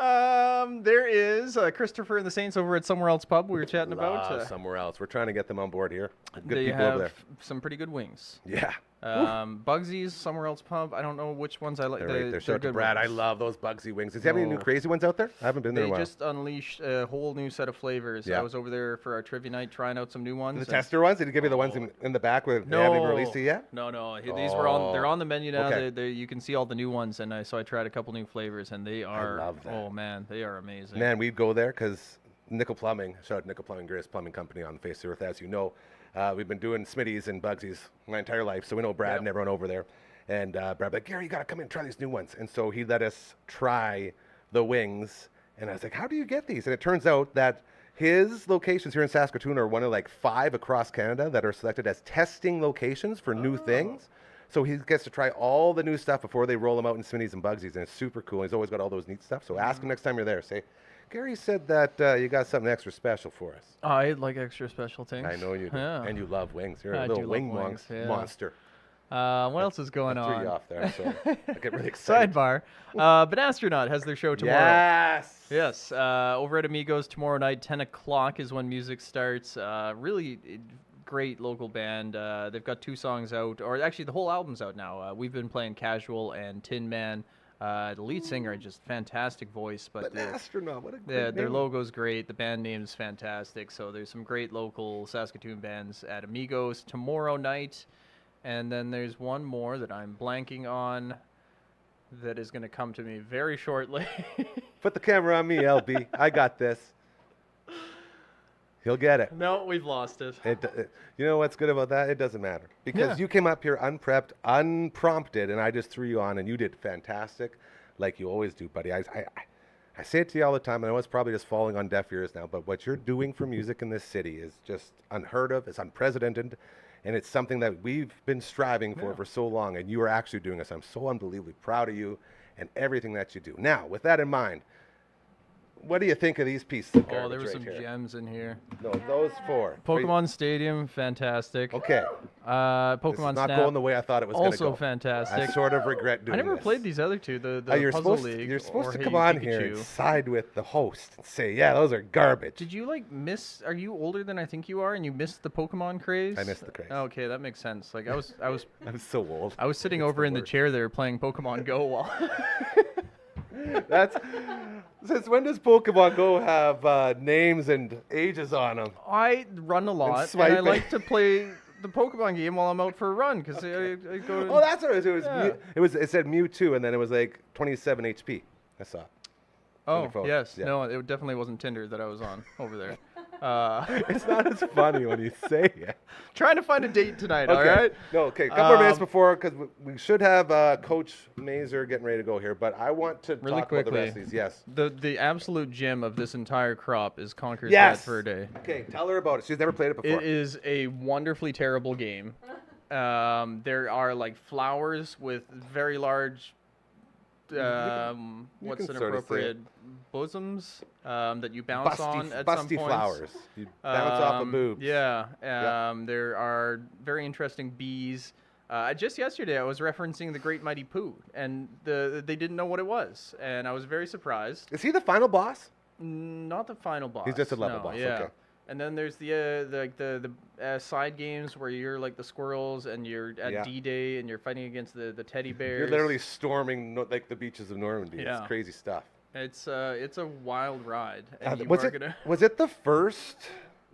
There is Christopher and the Saints over at Somewhere Else Pub we were chatting about. Somewhere else. We're trying to get them on board here. Good They people have over there. some pretty good wings. Yeah. Bugsy's Somewhere Else Pub. I don't know which ones I like. They're right there. They're Shout out to good Brad. ones. I love those Bugsy wings. Does he have any new No. crazy ones out there? I haven't been there They in a while. just unleashed a whole new set of flavors. Yeah. I was over there for our trivia night trying out some new ones. The and- tester ones? Did he give you the ones in the back where they haven't even released it yet? No. These were on. They're on the menu now. Okay. You can see all the new ones, and so I tried a couple new flavors, and they are. love that. Oh man, they are amazing. Man, we'd go there because Nickel Plumbing, shout out to Nickel Plumbing, greatest plumbing company on the face of the earth, as you know. We've been doing Smitty's and Bugsy's my entire life, so we know Brad Yep. and everyone over there. And Brad like, Gary, you got to come in and try these new ones. And so he let us try the wings. And I was like, how do you get these? And it turns out that his locations here in Saskatoon are one of like 5 across Canada that are selected as testing locations for new things. So he gets to try all the new stuff before they roll them out in Smitty's and Bugsy's, and it's super cool. He's always got all those neat stuff. So ask him next time you're there. Say, Gary said that you got something extra special for us. I like extra special things. I know you do. Yeah. And you love wings. You're I a do little love wing wings, yeah. monster. What else is going I threw on? you off there, so I get really excited. Sidebar. But Astronaut has their show tomorrow. Yes. Yes, over at Amigos tomorrow night, 10 o'clock is when music starts. Really great local band. They've got 2 songs out, or actually the whole album's out now. We've been playing Casual and Tin Man. The lead singer, just fantastic voice, but An astronaut. What a great their name. logo's great. The band name is fantastic. So there's some great local Saskatoon bands at Amigos tomorrow night. And then there's one more that I'm blanking on that is going to come to me very shortly. Put the camera on me, LB. I got this. He'll get it. No, we've lost it. You know what's good about that? It doesn't matter. Because Yeah. you came up here unprepped, unprompted, and I just threw you on, and you did fantastic, like you always do, buddy. I say it to you all the time, and I know it's probably just falling on deaf ears now, but what you're doing for music in this city is just unheard of. It's unprecedented, and it's something that we've been striving for so long, and you are actually doing this. I'm so unbelievably proud of you and everything that you do. Now, with that in mind, what do you think of these pieces of garbage Oh, there were right some here? gems in here. No, those 4. Pokemon Stadium, fantastic. Okay. Pokemon This is not Snap, going the way I thought it was going to go. also fantastic. I sort of regret doing I never this. played these other 2, the You're Puzzle supposed League. you're supposed or to Hey come on Pikachu. here and side with the host and say, yeah, those are garbage. Did you miss? Are you older than I think you are, and you missed the Pokemon craze? I missed the craze. Okay, that makes sense. Like I was I'm so old. I was sitting It's over in the worst. chair there playing Pokemon Go while. That's since when does Pokemon Go have names and ages on them? I run a lot, and I swiping. like to play the Pokemon game while I'm out for a run because I go. Oh, that's what it was. It was, Yeah. it said Mewtwo, and then it was like 27 HP. I saw it. on Oh your phone. yes, Yeah. no, it definitely wasn't Tinder that I was on over there. It's not as funny when you say it. Trying to find a date tonight. Okay. All right. No, okay. A couple more minutes Um, before, because we should have Coach Mazer getting ready to go here, but I want to Really talk about the rest quickly. of these. Yes. The absolute gem of this entire crop is Conquer's Yes. Bad for a Day. Okay, tell her about it. She's never played it before. It is a wonderfully terrible game. There are flowers with very large, what's can an sort of say it. appropriate bosoms that you bounce on at some busty points. flowers. You bounce off of boobs. Yeah. Yeah. There are very interesting bees. Just yesterday, I was referencing the Great Mighty Pooh, and they didn't know what it was, and I was very surprised. Is he the final boss? Not the final boss. He's just a level no, boss, Yeah. okay. And then there's the side games where you're like the squirrels and you're at Yeah. D-Day and you're fighting against the teddy bears. You're literally storming the beaches of Normandy. Yeah. It's crazy stuff. It's a wild ride. And you was are it gonna... was it the first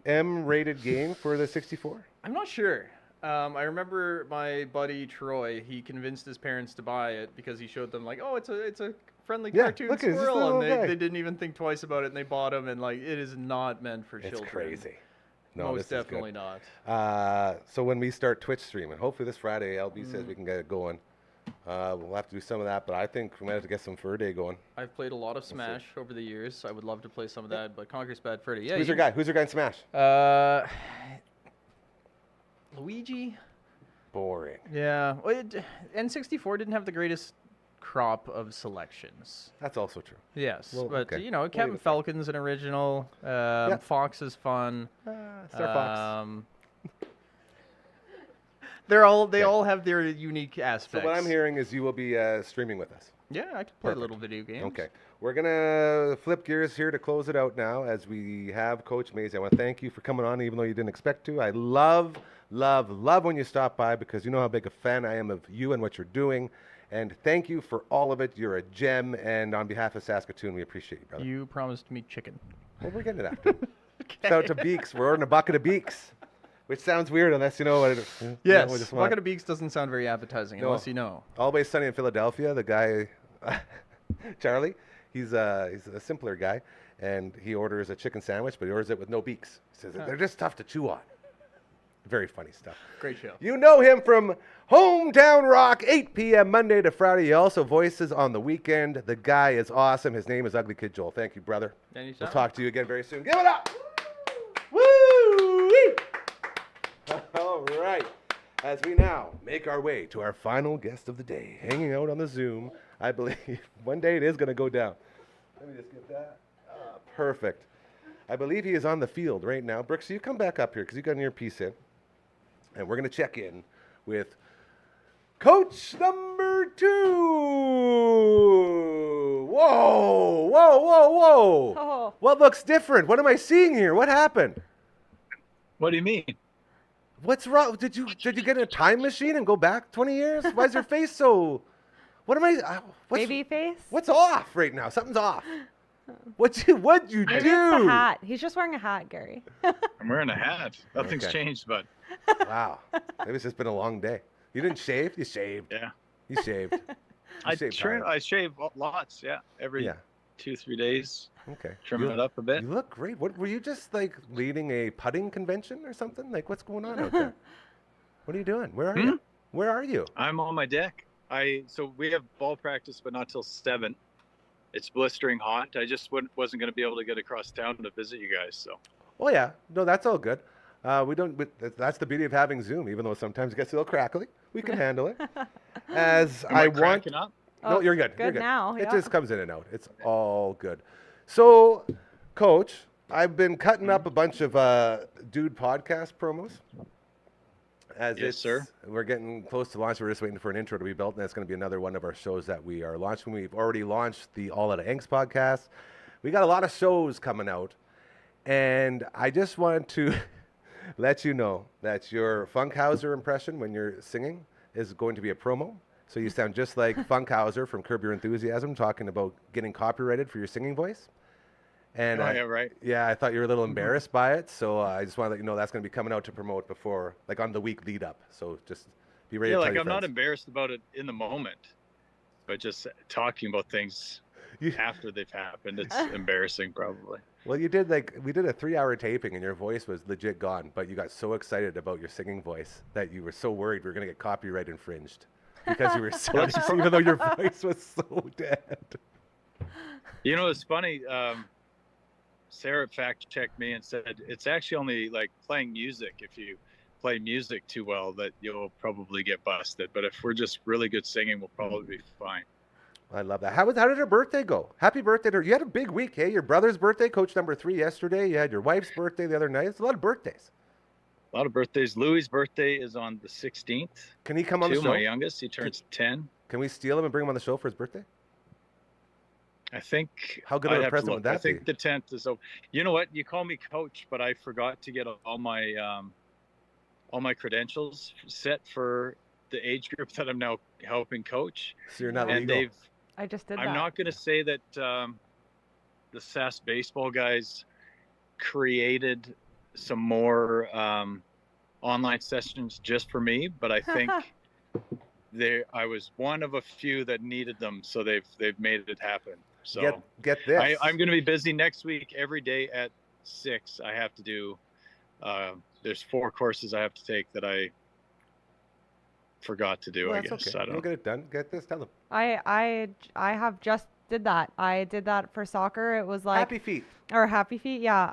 M-rated game for the 64? I'm not sure. I remember my buddy Troy. He convinced his parents to buy it because he showed them like, oh, it's a friendly Yeah, cartoon look, it's just a squirrel, and little guy. they didn't even think twice about it, and they bought him. And like, it is not meant for It's children. crazy. No, Most this is good. definitely not. So when we start Twitch streaming, hopefully this Friday, LB says we can get it going. We'll have to do some of that, but I think we might have to get some Fur Day going. I've played a lot of Smash over the years. I would love to play some of that, but Conker's Bad Freddy. Yeah. Who's your guy? Who's your guy in Smash? Luigi. Boring. Yeah. Well, N64 didn't have the greatest crop of selections. That's also true. Yes, Well, but okay. you know, leave Captain it there. Falcon's an original. Fox is fun. Star Fox. They all have their unique So aspects. what I'm hearing is you will be streaming with us. Yeah, I can play Perfect. little video games. Okay. We're going to flip gears here to close it out now as we have Coach Maisie. I want to thank you for coming on even though you didn't expect to. I love when you stop by because you know how big a fan I am of you and what you're doing. And thank you for all of it. You're a gem. And on behalf of Saskatoon, we appreciate you, brother. You promised me chicken. Well, we're getting it after. Shout out to Beaks. We're ordering a bucket of Beaks, which sounds weird unless you know what it is. Yes, we just want bucket of beaks doesn't sound very appetizing unless you know. Always Sunny in Philadelphia, the guy, Charlie, he's a simpler guy, and he orders a chicken sandwich, but he orders it with no beaks. He says, they're just tough to chew on. Very funny stuff. Great show. You know him from Hometown Rock, 8 p.m. Monday to Friday. He also voices on the weekend. The guy is awesome. His name is Ugly Kid Joel. Thank you, brother. Anytime. We'll talk to you again very soon. Give it up! Woo! All right. As we now make our way to our final guest of the day, hanging out on the Zoom, I believe one day it is going to go down. Let me just get that. Perfect. I believe he is on the field right now. Brooks, you come back up here because you got an earpiece in. And we're going to check in with Coach number 2. Whoa, whoa, whoa, whoa. Oh. What looks different? What am I seeing here? What happened? What do you mean? What's wrong? Did you get in a time machine and go back 20 years? Why is your face so... What am I... Baby face? What's off right now? Something's off. What'd you Maybe do? it's the hat. He's just wearing a hat, Gary. I'm wearing a hat. Nothing's Okay. changed, but Wow. Maybe it's just been a long day. You didn't shave? You shaved. yeah. You shaved. I shaved trim. hard. I shave lots. Yeah, every Yeah. 2-3 days, Okay. trimming it up a bit. You look great. What were you just like leading a putting convention or something? Like what's going on out there? What are you doing? Where are you? Where are you? I'm on my deck. So we have ball practice, but not till 7. It's blistering hot. I just wasn't going to be able to get across town to visit you guys. So Oh yeah. No, that's all good. We don't. That's the beauty of having Zoom. Even though sometimes it gets a little crackly, we can handle it. As am I I want. cracking up? No, Oh, you're good. good You're good. now, It yeah. just comes in and out. It's all good. So, Coach, I've been cutting up a bunch of dude podcast promos. As Yes, sir. We're getting close to launch. We're just waiting for an intro to be built, and that's going to be another one of our shows that we are launching. We've already launched the All Out of Angst podcast. We got a lot of shows coming out, and I just wanted to let you know that your Funkhauser impression when you're singing is going to be a promo. So you sound just like Funkhauser from Curb Your Enthusiasm talking about getting copyrighted for your singing voice. And Oh, yeah, right. yeah, I thought you were a little embarrassed by it, so I just want to let you know that's going to be coming out to promote before, like on the week lead up. So just be ready Yeah, to tell like your I'm not friends. embarrassed about it in the moment, but just talking about things You- after they've happened, it's embarrassing probably. Well, we did a 3-hour taping and your voice was legit gone, but you got so excited about your singing voice that you were so worried we were going to get copyright infringed because you were so, even though your voice was so dead. You know, it's funny. Sarah fact checked me and said it's actually only like playing music. If you play music too well, that you'll probably get busted. But if we're just really good singing, we'll probably be fine. I love that. How did her birthday go? Happy birthday to her. You had a big week, hey? Your brother's birthday, coach number 3 yesterday. You had your wife's birthday the other night. It's a lot of birthdays. A lot of birthdays. Louis' birthday is on the 16th. Can he come on the Too, show? my youngest. He turns 10. Can we steal him and bring him on the show for his birthday? I think. How good of I'd a have to present look. would that I think be? the 10th is. You know what? You call me coach, but I forgot to get all my credentials set for the age group that I'm now helping coach. So you're not And legal. they've. I just did I'm that. not going to say that the SAS baseball guys created some more online sessions just for me, but I think I was one of a few that needed them, so they've made it happen. So get this. I'm going to be busy next week every day at 6. I have to do. There's 4 courses I have to take that I forgot to do. Well, I that's guess okay. I don't. You'll get it done. Get this. Tell them. I have just did that. I did that for soccer. It was like Happy feet. or Happy Feet. Yeah,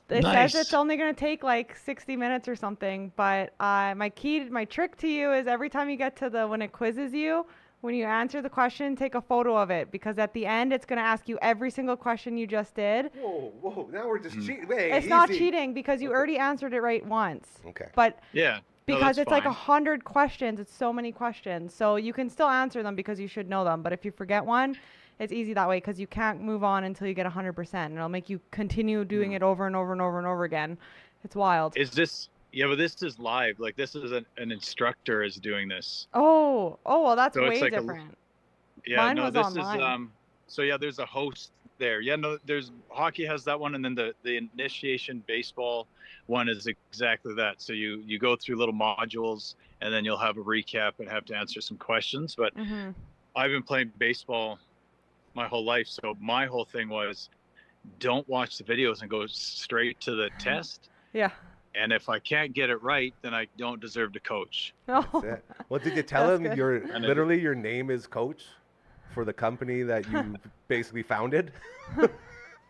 it Nice. says it's only going to take like 60 minutes or something, but my trick to you is every time you get to when it quizzes you, when you answer the question, take a photo of it, because at the end it's going to ask you every single question you just did. Whoa. Now we're just cheating. Wait, It's not cheating because you already answered it right once. Okay. But Yeah. because it's like fine. 100 questions, it's so many questions. So you can still answer them because you should know them. But if you forget one, it's easy that way because you can't move on until you get 100%. And it'll make you continue doing it over and over and over and over again. It's wild. Is this? Yeah, but this is live. Like this is an instructor is doing this. Oh, well, that's So it's way like different. Yeah, Mine no, was this online. is so yeah, there's a host there. Yeah, no, there's hockey has that one, and then the initiation baseball one is exactly that. So you go through little modules, and then you'll have a recap and have to answer some questions. But Mm-hmm. I've been playing baseball my whole life, so my whole thing was don't watch the videos and go straight to the test. Yeah. And if I can't get it right, then I don't deserve to coach. Oh. That's it. Well, did you tell That's him good. literally your name is Coach for the company that you basically founded?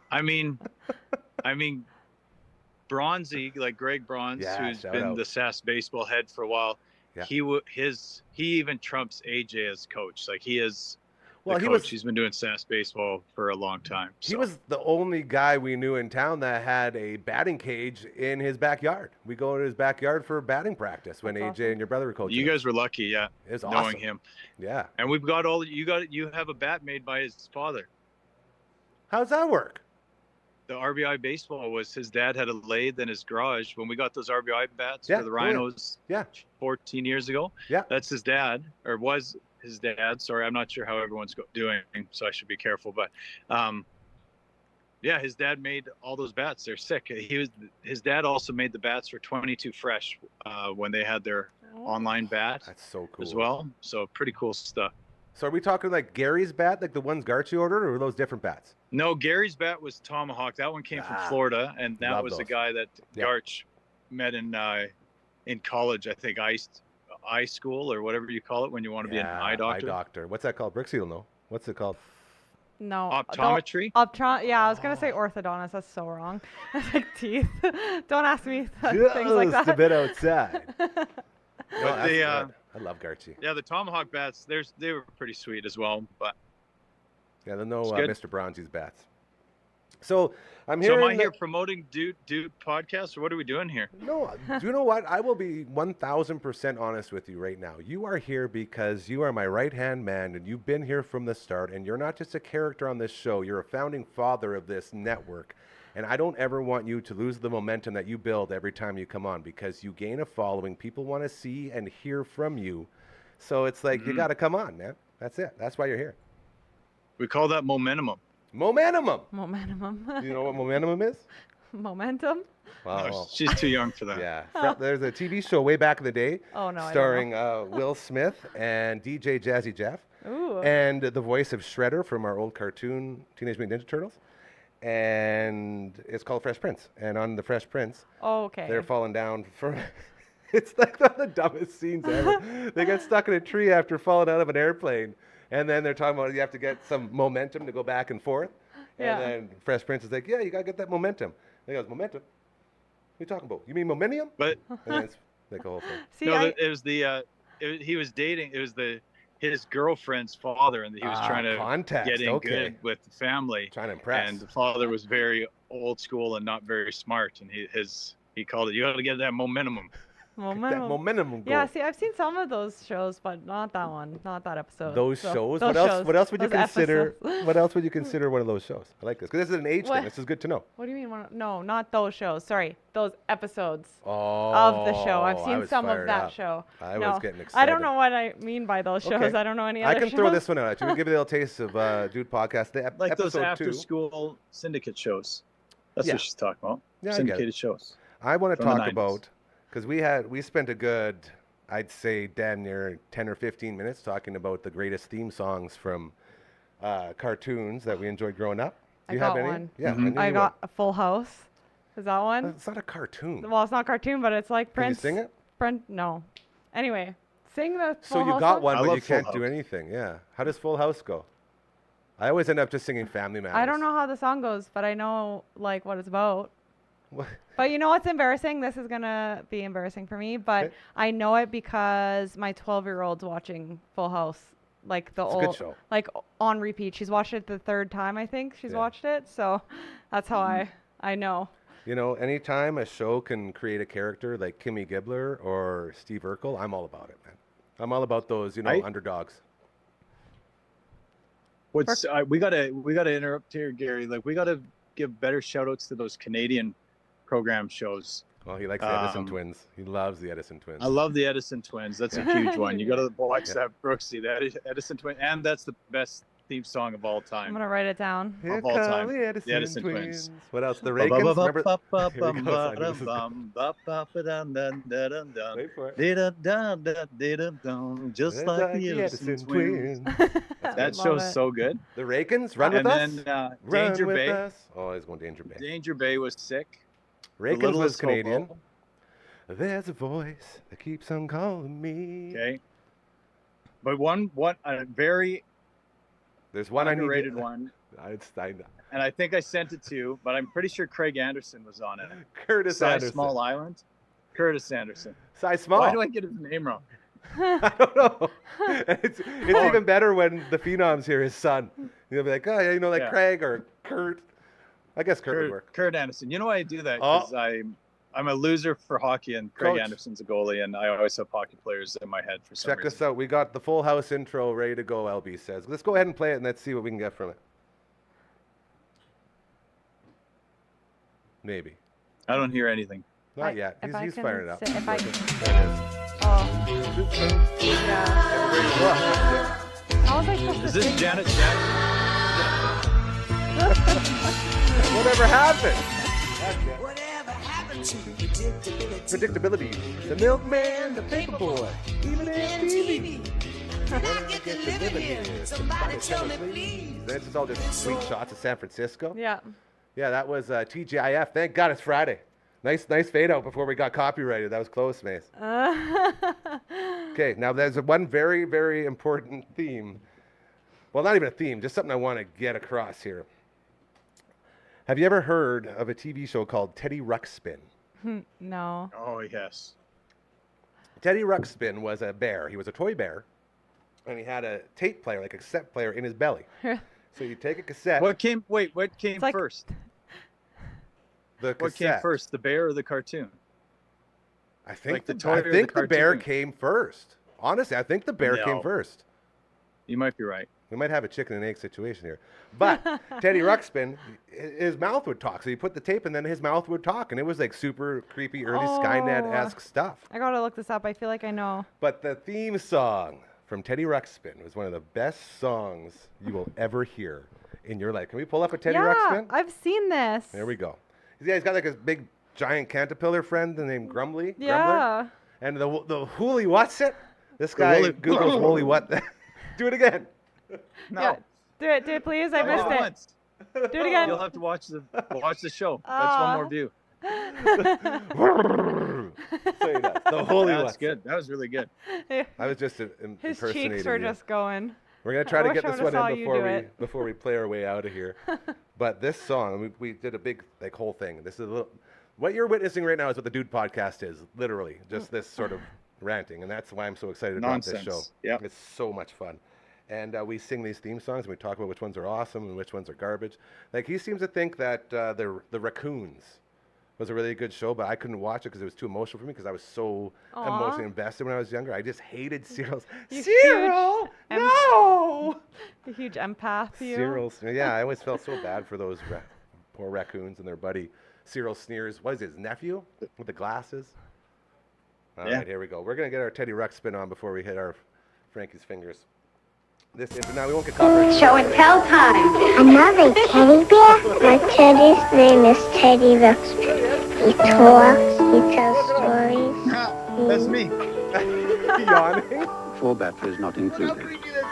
I mean, Bronzy, like Greg Bronze, Yeah, who's shout been out. the SAS baseball head for a while. Yeah. He even trumps AJ as coach. Like he is Well, the coach. He's been doing SAS baseball for a long time. He so. was the only guy we knew in town that had a batting cage in his backyard. We go to his backyard for batting practice when That's AJ awesome. and your brother were coaching. You guys were lucky, yeah, It was knowing awesome. him. Yeah. And we've got you have a bat made by his father. How's that work? The RBI baseball was his dad had a lathe in his garage when we got those RBI bats Yeah, for the oh, yeah. Rhinos Yeah. 14 years ago. Yeah. That's his dad, or was his dad. Sorry, I'm not sure how everyone's doing, so I should be careful. But yeah, his dad made all those bats. They're sick. His dad also made the bats for 22 Fresh when they had their online bat That's so cool. as well. So pretty cool stuff. So are we talking like Gary's bat, like the ones Garchi ordered, or were those different bats? No, Gary's bat was Tomahawk. That one came from Florida, and that love was the those. guy that Yeah. Garch met in college. I think eye school or whatever you call it when you want to be an eye doctor. Eye doctor. What's that called? Brixie will know. What's it called? No. Optometry. Yeah, I was going to say orthodontist. That's so wrong. That's like teeth. Don't ask me things like Just that. a bit outside. No, But that's they, good. I love Garchi. Yeah, the Tomahawk bats. They were pretty sweet as well. But Yeah, they know It's good. Mr. Bronzy's bats. So I'm so hearing. am I here promoting Dude podcast, or what are we doing here? No, do you know what? I will be 1,000% honest with you right now. You are here because you are my right-hand man, and you've been here from the start, and you're not just a character on this show. You're a founding father of this network, and I don't ever want you to lose the momentum that you build every time you come on, because you gain a following. People want to see and hear from you. So it's like, you got to come on, man. That's it. That's why you're here. We call that momentum. Momentum. Momentum. You know what momentum is? Momentum. Wow. No, she's too young for that. Yeah. There's a TV show way back in the day. Oh, no, I don't starring Will Smith and DJ Jazzy Jeff. Ooh. And the voice of Shredder from our old cartoon Teenage Mutant Ninja Turtles. And it's called Fresh Prince. And on the Fresh Prince, Okay. they're falling down from. It's like one of the dumbest scenes ever. They get stuck in a tree after falling out of an airplane. And then they're talking about you have to get some momentum to go back and forth. Yeah. And then Fresh Prince is like, yeah, you got to get that momentum. And he goes, momentum? What are you talking about? You mean momentum? But And then it's like a whole thing. See, no, I, it was he was dating. It was his girlfriend's father, and he was trying to context, get in okay. good with the family. Trying to impress. And the father was very old school and not very smart, and he called it. You got to get that momentum. Momentum. go. Yeah, see, I've seen some of those shows, but not that one, not that episode. Those So, shows. those What else would you those consider? episodes. What else would you consider one of those shows? I like this because this is an age What? thing. This is good to know. What do you mean? No, not those shows. Sorry, those episodes Oh, of the show. I've I seen was some of fired that up. show. I no, was getting I excited. don't know what I mean by those shows. Okay. I don't know any I other can shows. throw this one out at you. We'll give you a little taste of Dude Podcast. Like those episode after 2. school syndicate shows. That's Yeah. what she's talking about. Yeah, I get it. Syndicated shows. I want to from the talk 90s. about because we spent a good, I'd say, damn near 10 or 15 minutes talking about the greatest theme songs from cartoons that we enjoyed growing up. Do I you have got any? one. Yeah, Mhm. I knew I you got a Full House. Is that would. one? It's not a cartoon. Well, it's not cartoon, but it's like Can you Prince. sing it? No. Anyway, sing the So Full you House got one, I but love you Full can't do House. anything. Yeah. How does Full House go? I always end up just singing Family Matters. I don't know how the song goes, but I know like what it's about. What? But you know what's embarrassing? This is gonna be embarrassing for me, but Okay. I know it because my 12-year-old's watching Full House, like the It's a good old, show. like on repeat. She's watched it the 3rd time, I think she's Yeah. watched it. So that's how I know. You know, anytime a show can create a character like Kimmy Gibbler or Steve Urkel, I'm all about it, man. I'm all about those, underdogs. What's we gotta interrupt here, Gary. Like we gotta give better shout outs to those Canadian program shows. Well, he likes the Edison Um, twins. He loves the Edison twins. I love the Edison twins. That's a huge one. You gotta watch Yeah. that, Brooksy. The Edison twin, and that's the best theme song of all I'm time. gonna write it down. Here of all come time, the Edison, the Edison twins. twins. What else? The Reagans. Remember? Here we go. I knew this is- Wait for it. Just like the Edison twins. That Love show's it. so good. The Reagans, Run And With Us. then Run Danger with Bay. Us. Oh, he's going Danger Bay. Danger Bay was sick. The Reagans was Littlest Canadian. Hobo. There's a voice that keeps on calling me. Okay. But one a very There's one underrated I need. one, I and I think I sent it to you, but I'm pretty sure Craig Anderson was on it. Curtis Cy Anderson. Small Island. Curtis Anderson. Cy Small. Why do I get his name wrong? I don't know. It's even better when the Phenoms hear his son. You'll be like, oh, yeah, like Yeah. Craig or Kurt. I guess Kurt would work. Kurt Anderson. You know why I do that? Oh. Because I'm a loser for hockey, and Craig Coach. Anderson's a goalie, and I always have hockey players in my head for some Check reason. this out. We got the Full House intro ready to go, LB says. Let's go ahead and play it and let's see what we can get from it. Maybe. I don't hear anything. Not yet. if I He's can firing it up. say- if I There can- it is. Oh, yeah. How was I supposed to Is this sing Janet that? Jackson? Whatever happened? Whatever happened to predictability? Predictability. The milkman, the paperboy, even MTV. Can I get to live in here? Somebody tell me, please. This is all just sweet shots of San Francisco. Yeah. Yeah, that was TGIF. Thank God it's Friday. Nice fade out before we got copyrighted. That was close, Mace. Okay, now there's one very, very important theme. Well, not even a theme, just something I want to get across here. Have you ever heard of a TV show called Teddy Ruxpin? No. Oh yes. Teddy Ruxpin was a bear. He was a toy bear, and he had a tape player, like a cassette player, in his belly. So you take a cassette. What came It's like- first? The What came cassette. first, the bear or the cartoon? I think like the the, toy I or the think the bear cartoon? came first. Honestly, I think the bear came No. first. You might be right. We might have a chicken and egg situation here. But Teddy Ruxpin, his mouth would talk. So you put the tape and then his mouth would talk. And it was like super creepy, early Skynet-esque stuff. I gotta look this up. I feel like I know. But the theme song from Teddy Ruxpin was one of the best songs you will ever hear in your life. Can we pull up a Teddy yeah, Ruxpin? I've seen this. There we go. Yeah, he's got like a big giant caterpillar friend named Grumbly. Grumbler. Yeah. And the Hooly What's It? This guy Woolly- Googles Hooly What. Do it again. No. Yeah. Do it, please. I missed it. Once. Do it again. You'll have to watch the show. That's one more view. Say that. The Hooly That's What's It. good. That was really good. I was just His impersonating cheeks were you. just going. We're gonna try I to wish get I this would've one saw in you before do we it. before we play our way out of here. But this song, we did a big like whole thing. This is a little, what you're witnessing right now is what the Dude Podcast is. Literally, just this sort of ranting, and that's why I'm so excited about this show. Nonsense. Yep. It's so much fun. And we sing these theme songs, and we talk about which ones are awesome and which ones are garbage. Like he seems to think that the raccoons was a really good show, but I couldn't watch it because it was too emotional for me because I was so Aw. emotionally invested when I was younger. I just hated Cyril's. You Cyril, huge no! A huge empath, you. Cyril's. Yeah, I always felt so bad for those poor raccoons and their buddy Cyril Sneers. What is his nephew with the glasses? All right, here we go. We're gonna get our Teddy Ruxpin on before we hit our Frankie's fingers. Now we won't get copyrighted. Show and tell time. Another teddy bear? My teddy's name is Teddy Ruxpin. He talks, he tells stories. That's me. Yawning. 4 batteries not How included. creepy this is.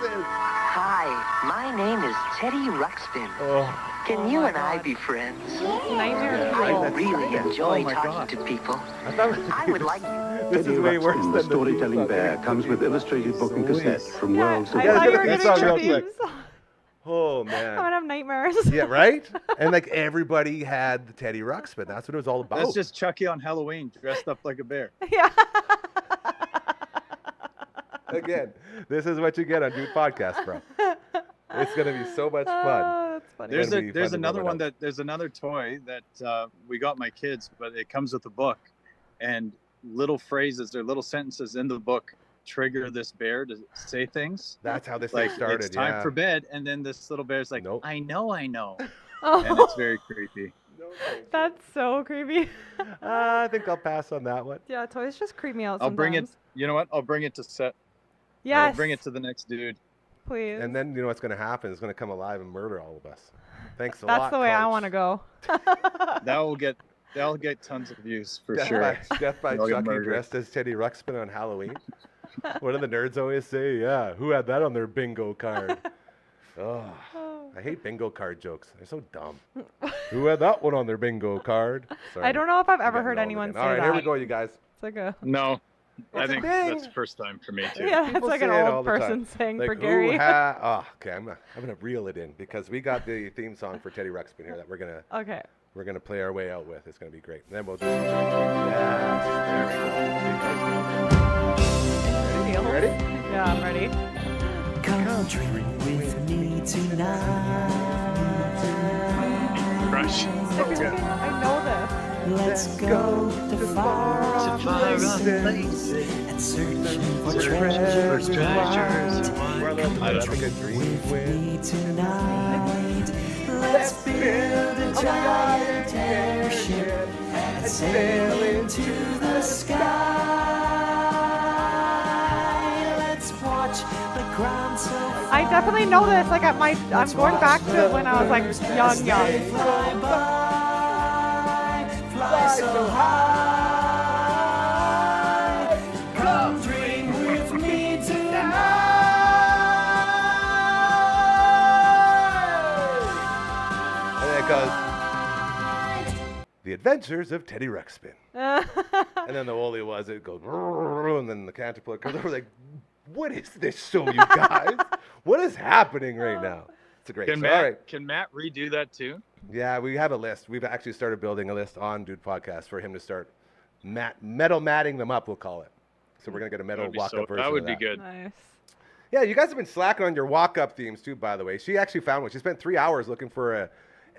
Hi, my name is Teddy Ruxpin. Oh. Can you and I be friends? Nightmare I fuel. really enjoy talking to people. I would like This Teddy is way worse Ruxpin, than the storytelling bear, comes with illustrated book and cassette from Yeah, Worlds I of Yeah, thought give you it were a giving song your real themes. quick. Oh I'm man. gonna have nightmares. Yeah, right? And like everybody had the Teddy Ruxpin. That's what it was all about. That's just Chucky on Halloween, dressed up like a bear. Yeah. Again, this is what you get on Dude Podcast, bro. It's gonna be so much fun. Oh, that's funny. There's Gonna be fun there's to another roll it one out. that there's another toy that we got my kids, but it comes with a book, and little phrases or little sentences in the book trigger this bear to say things. That's how this Like thing started. it's time yeah. for bed, and then this little bear's like, Nope. I know, and Oh, it's very creepy. that's so creepy. I think I'll pass on that one. Yeah, toys just creep me out I'll sometimes. bring it. You know what? I'll bring it to set. Yes. I'll bring it to the next dude. Please. And then you know what's gonna happen? It's gonna come alive and murder all of us. Thanks a That's lot. the way I Coach. want to go. That'll get tons of views for Death sure. Death by They'll get Chucky murdered. dressed as Teddy Ruxpin on Halloween. What do the nerds always say? Yeah, who had that on their bingo card? Oh, I hate bingo card jokes. They're so dumb. Who had that one on their bingo card? Sorry. I don't know if I've ever I'm heard getting old anyone again. say All right, that. here we go, you guys. It's like a No, I It's a think thing. that's the first time for me too. yeah, it's People like say an it all old the time. person saying Like for who Gary. Oh, okay. I'm gonna reel it in because we got the theme song for Teddy Ruxpin here that Okay. we're gonna play our way out with. It's gonna be great. And then we'll do some yes, there we go. You ready? Yeah, I'm ready. Come drink with me tonight. Crush. I know this. Let's go to far off places and search for treasures. That's a good dream. With me tonight. Let's build a giant airship and sail into the sky. Let's watch the ground so I definitely know this. Like I'm going back to when I was like young. fly by, fly so high. Come dream with me tonight. And then it goes, The Adventures of Teddy Ruxpin. And then the Wooly was, it goes, and then the caterpillar comes over like, what is this show, you guys? What is happening right now? It's a great Can show. All right. Matt redo that too? Yeah, we have a list. We've actually started building a list on Dude Podcast for him to start metal matting them up, we'll call it. So we're going to get a metal walk-up version That would of be good. Nice. Yeah, you guys have been slacking on your walk-up themes too, by the way. She actually found one. She spent 3 hours looking for a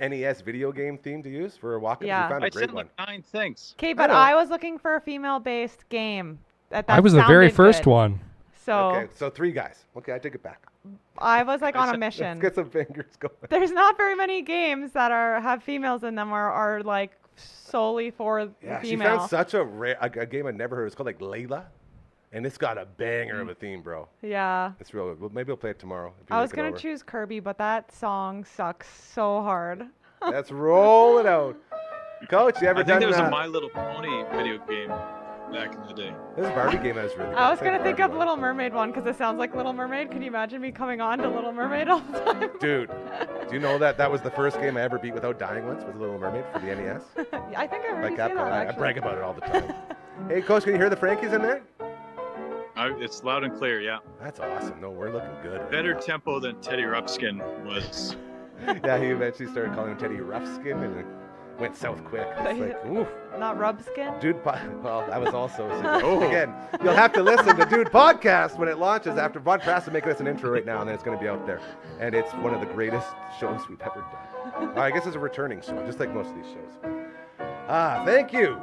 NES video game theme to use for a walk-up. Yeah. She found a I great sent one. like 9 things. Okay, but know. I was looking for a female-based game. That I was the very sounded first good. one. So Okay, so 3 guys. Okay, I take it back. I was like on a Let's mission. get some fingers going. There's not very many games that have females in them or are like solely for Yeah, she female. found such a rare a game I'd never heard. It's called like Layla, and it's got a banger of a theme, bro. Yeah. It's real good. Well, maybe we'll play it tomorrow. If you I was look it gonna over. choose Kirby, but that song sucks so hard. Let's roll it out. Coach, you ever I think done there was a that? My Little Pony video game back in the day. There's a Barbie game that was really good. I was played gonna think Barbie of one. Little Mermaid one because it sounds like Little Mermaid. Can you imagine me coming on to Little Mermaid all the time? Dude, do you know that was the first game I ever beat without dying once was Little Mermaid for the NES? I think I heard Like you say Capcom. that I actually. brag about it all the time. Hey, Coach, can you hear the Frankies in there? It's loud and clear, yeah. That's awesome. No, we're looking good. Right Better now. tempo than Teddy Ruxpin was. Yeah, he eventually started calling him Teddy Roughskin, and it went south quick. It's like, oof. Not rub skin. Well, that was also again. You'll have to listen to Dude Podcast when it launches after Vodcast is making us an intro right now, and then it's going to be out there. And it's one of the greatest shows we've ever done. I guess it's a returning show, just like most of these shows. Thank you.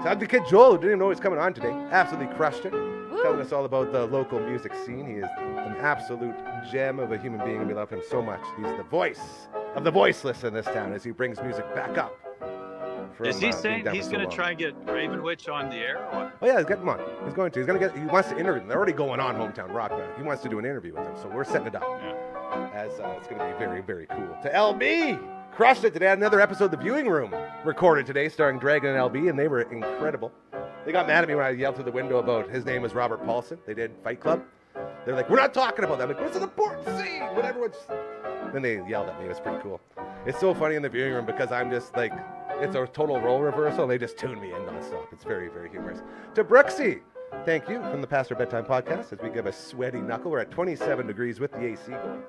To the kid Joel, who didn't even know he was coming on today. Absolutely crushed it. Telling us all about the local music scene. He is an absolute gem of a human being, and we love him so much. He's the voice of the voiceless in this town as he brings music back up. Is he saying he's going to try and get Raven Witch on the air? Or what? Oh yeah, he's getting him on. He's going to. He wants to interview them. They're already going on Hometown Rock now. He wants to do an interview with them, so we're setting it up. Yeah. As it's going to be very, very cool. To LB, crushed it today. Had another episode of The Viewing Room recorded today, starring Dragon and LB, and they were incredible. They got mad at me when I yelled through the window about his name was Robert Paulson. They did Fight Club. They're like, we're not talking about that. I'm like, what's an important scene? When everyone's... Then they yelled at me. It was pretty cool. It's so funny in the viewing room because I'm just like, it's a total role reversal. And they just tune me in nonstop. It's very, very humorous. To Brooksy, thank you from the Pastor Bedtime Podcast as we give a sweaty knuckle. We're at 27 degrees with the AC going.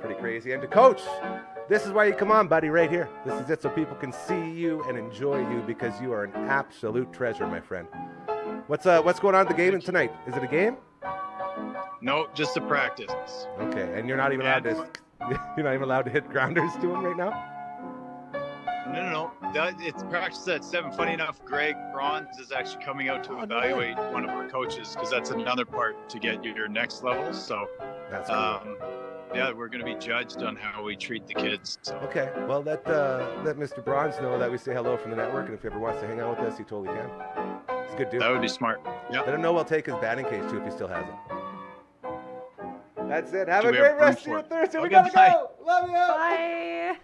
Pretty crazy. And to Coach, this is why you come on, buddy, right here. This is it so people can see you and enjoy you because you are an absolute treasure, my friend. What's going on at the game tonight? Is it a game? No, just a practice. Okay, and you're not even allowed to hit grounders to him right now? No. It's practice at 7. Funny enough, Greg Bronze is actually coming out to evaluate one of our coaches because that's another part to get your next level. So that's cool. Yeah, we're going to be judged on how we treat the kids. So. Okay, well, let Mr. Bronze know that we say hello from the network, and if he ever wants to hang out with us, he totally can. He's a good dude. That would be smart. Yeah. Let him know we'll take his batting cage, too, if he still has it. That's it. Have a great rest of your Thursday. We got to go. Love you. Bye.